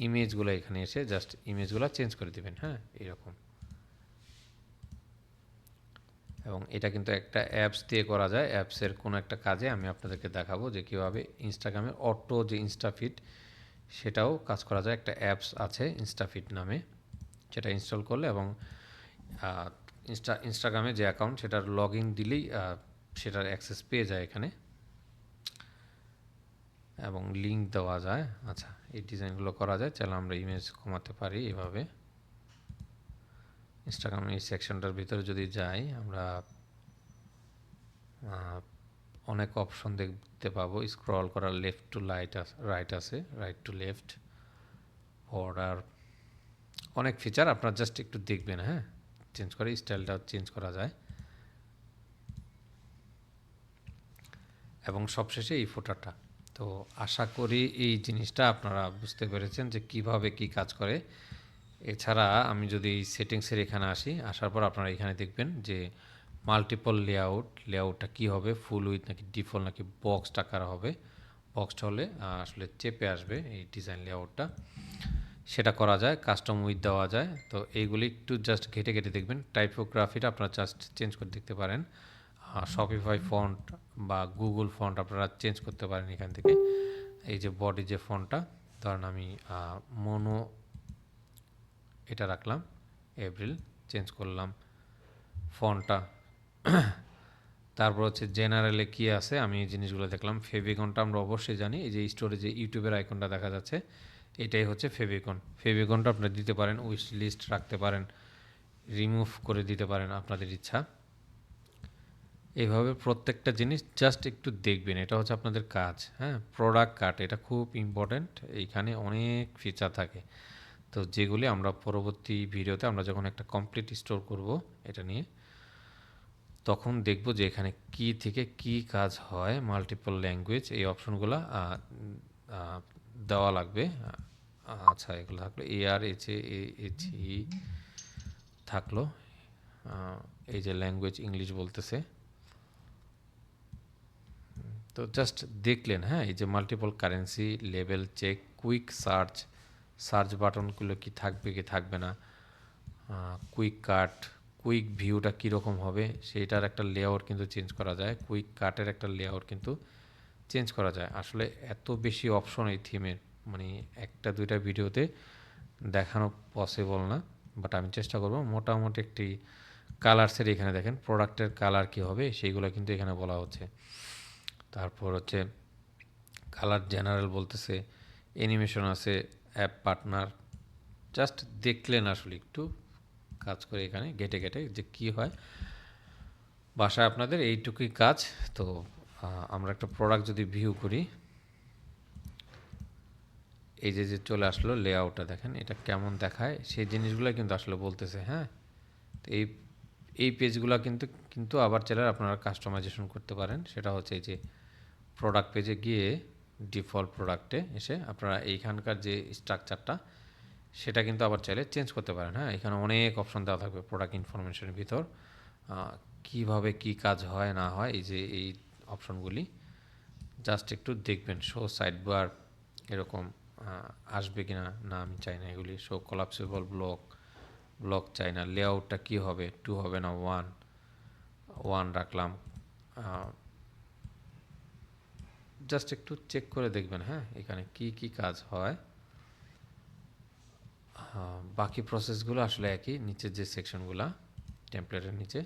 ইমেজগুলো এখানে এসে জাস্ট ইমেজগুলো চেঞ্জ করে দিবেন, হ্যাঁ এরকম। এবং এটা কিন্তু একটা অ্যাপস দিয়ে করা যায়। অ্যাপসের কোনো একটা কাজে আমি আপনাদেরকে দেখাবো যে কীভাবে ইনস্টাগ্রামের অটো যে ইনস্টাফিট সেটাও কাজ করা যায়। একটা অ্যাপস আছে ইনস্টাফিট নামে, সেটা ইনস্টল করলে এবং ইনস্টাগ্রামে যে অ্যাকাউন্ট সেটার লগ ইন দিলেই সেটার অ্যাক্সেস পেয়ে যায় এখানে, এবং লিঙ্ক দেওয়া যায়। আচ্ছা, এই ডিজাইনগুলো করা যায়। চাইলে আমরা ইমেজ কমাতে পারি এভাবে। ইনস্টাগ্রামের এই সেকশনটার ভিতরে যদি যাই, আমরা অনেক অপশন দেখতে পাবো। স্ক্রল করার লেফট টু রাইট আছে, রাইট টু লেফট, বর্ডার, অনেক ফিচার আপনারা জাস্ট একটু দেখবেন, হ্যাঁ চেঞ্জ করে স্টাইলটা চেঞ্জ করা যায়। এবং সবশেষে এই ফোটাটা। তো আশা করি এই জিনিসটা আপনারা বুঝতে পেরেছেন যে কিভাবে কি কাজ করে। এছাড়া আমি যদি এই সেটিংসের এখানে আসি, আসার পর আপনারা এখানে দেখবেন যে মাল্টিপল লেআউটটা কী হবে, ফুল উইথ নাকি ডিফল্ট নাকি বক্সড আকার হবে। বক্সড হলে আসলে চেপে আসবে এই ডিজাইন লেআউটটা, সেটা করা যায়। কাস্টম উইথ দেওয়া যায়। তো এইগুলি একটু জাস্ট ঘেটে ঘেটে দেখবেন। টাইপোগ্রাফিটা আপনারা জাস্ট চেঞ্জ করে দেখতে পারেন। শপিফাই ফন্ট বা গুগল ফন্ট আপনারা চেঞ্জ করতে পারেন এখান থেকে। এই যে বডি যে ফন্টটা, ধরেন আমি মনো এটা রাখলাম, এপ্রিল চেঞ্জ করলাম ফন্টটা। তারপর হচ্ছে জেনারেলে কী আছে আমি এই জিনিসগুলো দেখলাম। ফেভিকনটা আমরা অবশ্যই জানি, এই যে স্টোরেজে ইউটিউবের আইকনটা দেখা যাচ্ছে, এটাই হচ্ছে ফেভিকন। ফেভিকনটা আপনারা দিতে পারেন, উইশ লিস্ট রাখতে পারেন, রিমুভ করে দিতে পারেন আপনাদের ইচ্ছা। এইভাবে প্রত্যেকটা জিনিস জাস্ট একটু দেখবেন, এটা হচ্ছে আপনাদের কাজ। হ্যাঁ, প্রোডাক্ট কার্ড এটা খুব ইম্পর্ট্যান্ট। এইখানে অনেক ফিচার থাকে, তো যেগুলি আমরা পরবর্তী ভিডিওতে আমরা যখন একটা কমপ্লিট স্টোর করব এটা নিয়ে, তখন দেখব যে এখানে কি থেকে কি কাজ হয়। মাল্টিপল ল্যাঙ্গুয়েজ এই অপশনগুলো দেওয়া লাগবে। আচ্ছা, এগুলো থাকলো ARHAHE থাকলো। এই যে ল্যাঙ্গুয়েজ ইংলিশ বলতেছে, তো জাস্ট দেখলেন। হ্যাঁ, এই যে multiple currency, level check, quick search বাটনগুলো কি থাকবে কি থাকবে না, কুইক কাট, কুইক ভিউটা কীরকম হবে সেইটার একটা লেআউট কিন্তু চেঞ্জ করা যায়। কুইক কাটের একটা লেআউট কিন্তু চেঞ্জ করা যায়। আসলে এত বেশি অপশন এই থিমের, মানে একটা দুইটা ভিডিওতে দেখানো পসিবল না, বাট আমি চেষ্টা করব। মোটামুটি একটি কালারসের এখানে দেখেন প্রোডাক্টের কালার কী হবে সেইগুলো কিন্তু এখানে বলা হচ্ছে। তারপর হচ্ছে কালার জেনারেল বলতেছে, অ্যানিমেশন আছে, অ্যাপ পার্টনার। জাস্ট দেখলেন আসলে একটু কাজ করে এখানে ঘেটে ঘেটে যে কী হয়। বাসায় আপনাদের এইটুকুই কাজ। তো আমরা একটা প্রোডাক্ট যদি ভিউ করি, এই যে চলে আসলো লেআউটটা, দেখেন এটা কেমন দেখায় সেই জিনিসগুলো কিন্তু আসলে বলতেছে। হ্যাঁ, তো এই পেজগুলো কিন্তু কিন্তু আবার চাইলে আপনারা কাস্টমাইজেশন করতে পারেন। সেটা হচ্ছে এই যে প্রোডাক্ট পেজে গিয়ে ডিফল্ট প্রোডাক্টে এসে আপনারা এইখানকার যে স্ট্রাকচারটা সেটা কিন্তু আবার চাইলে চেঞ্জ করতে পারেন। হ্যাঁ, এখানে অনেক অপশন দেওয়া থাকবে প্রোডাক্ট ইনফরমেশনের ভিতর, কিভাবে কি কাজ হয় না হয়। এই যে এই অপশনগুলি জাস্ট একটু দেখবেন। শো সাইড বার এরকম আসবে কিনা, না আমি চাই না এগুলি। শো কলাপসেবল ব্লক চাই না। লেআউটটা কী হবে, 2 হবে না 1 রাখলাম। জাস্ট একটু চেক করে দেখবেন। হ্যাঁ, এখানে কি কি কাজ হয়। বাকি প্রসেসগুলো আসলে একই, নিচের যে সেকশনগুলো টেমপ্লেটের নিচে।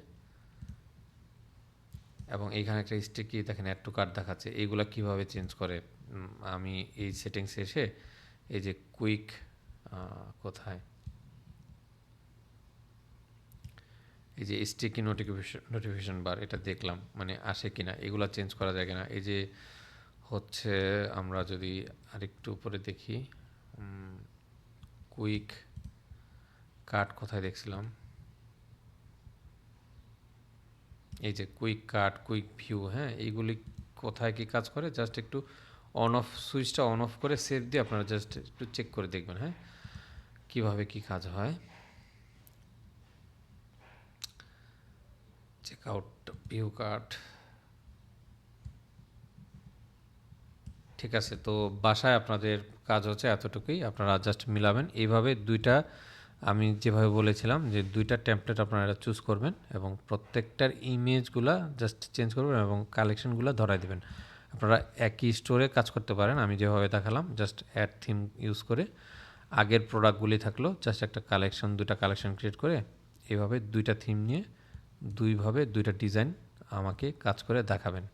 এবং এইখানে একটা স্টিকি দেখেন অ্যাড টু কার্ট দেখাচ্ছে, এইগুলো কীভাবে চেঞ্জ করে আমি এই সেটিংসে এসে এই যে কুইক কোথায় এই যে স্টিকি নোটিফিকেশন বার এটা দেখলাম মানে আসে কিনা, এগুলা চেঞ্জ করা যায় কিনা। এই যে হচ্ছে আমরা যদি আরেকটু উপরে দেখি, কুইক কাট কোথায় দেখছিলাম, এই যে কুইক কাট, কুইক ভিউ, হ্যাঁ এইগুলি কোথায় কি কাজ করে জাস্ট একটু অন অফ সুইচটা অন অফ করে সেভ দিয়ে আপনারা জাস্ট একটু চেক করে দেখবেন, হ্যাঁ কীভাবে কি কাজ হয়। চেক আউট ভিউ কাট, ঠিক আছে। তো বাসায় আপনাদের কাজ হচ্ছে এতটুকুই, আপনারা জাস্ট মিলাবেন এইভাবে দুইটা, আমি যেভাবে বলেছিলাম যে দুইটা টেমপ্লেট আপনারা চুজ করবেন এবং প্রত্যেকটার ইমেজগুলা জাস্ট চেঞ্জ করবেন এবং কালেকশনগুলো ধরাই দেবেন। আপনারা একই স্টোরে কাজ করতে পারেন, আমি যেভাবে দেখালাম জাস্ট অ্যাড থিম ইউজ করে আগের প্রোডাক্টগুলি থাকলো জাস্ট একটা কালেকশন, দুইটা কালেকশন ক্রিয়েট করে এইভাবে দুইটা থিম নিয়ে দুইভাবে দুইটা ডিজাইন আমাকে কাজ করে দেখাবেন।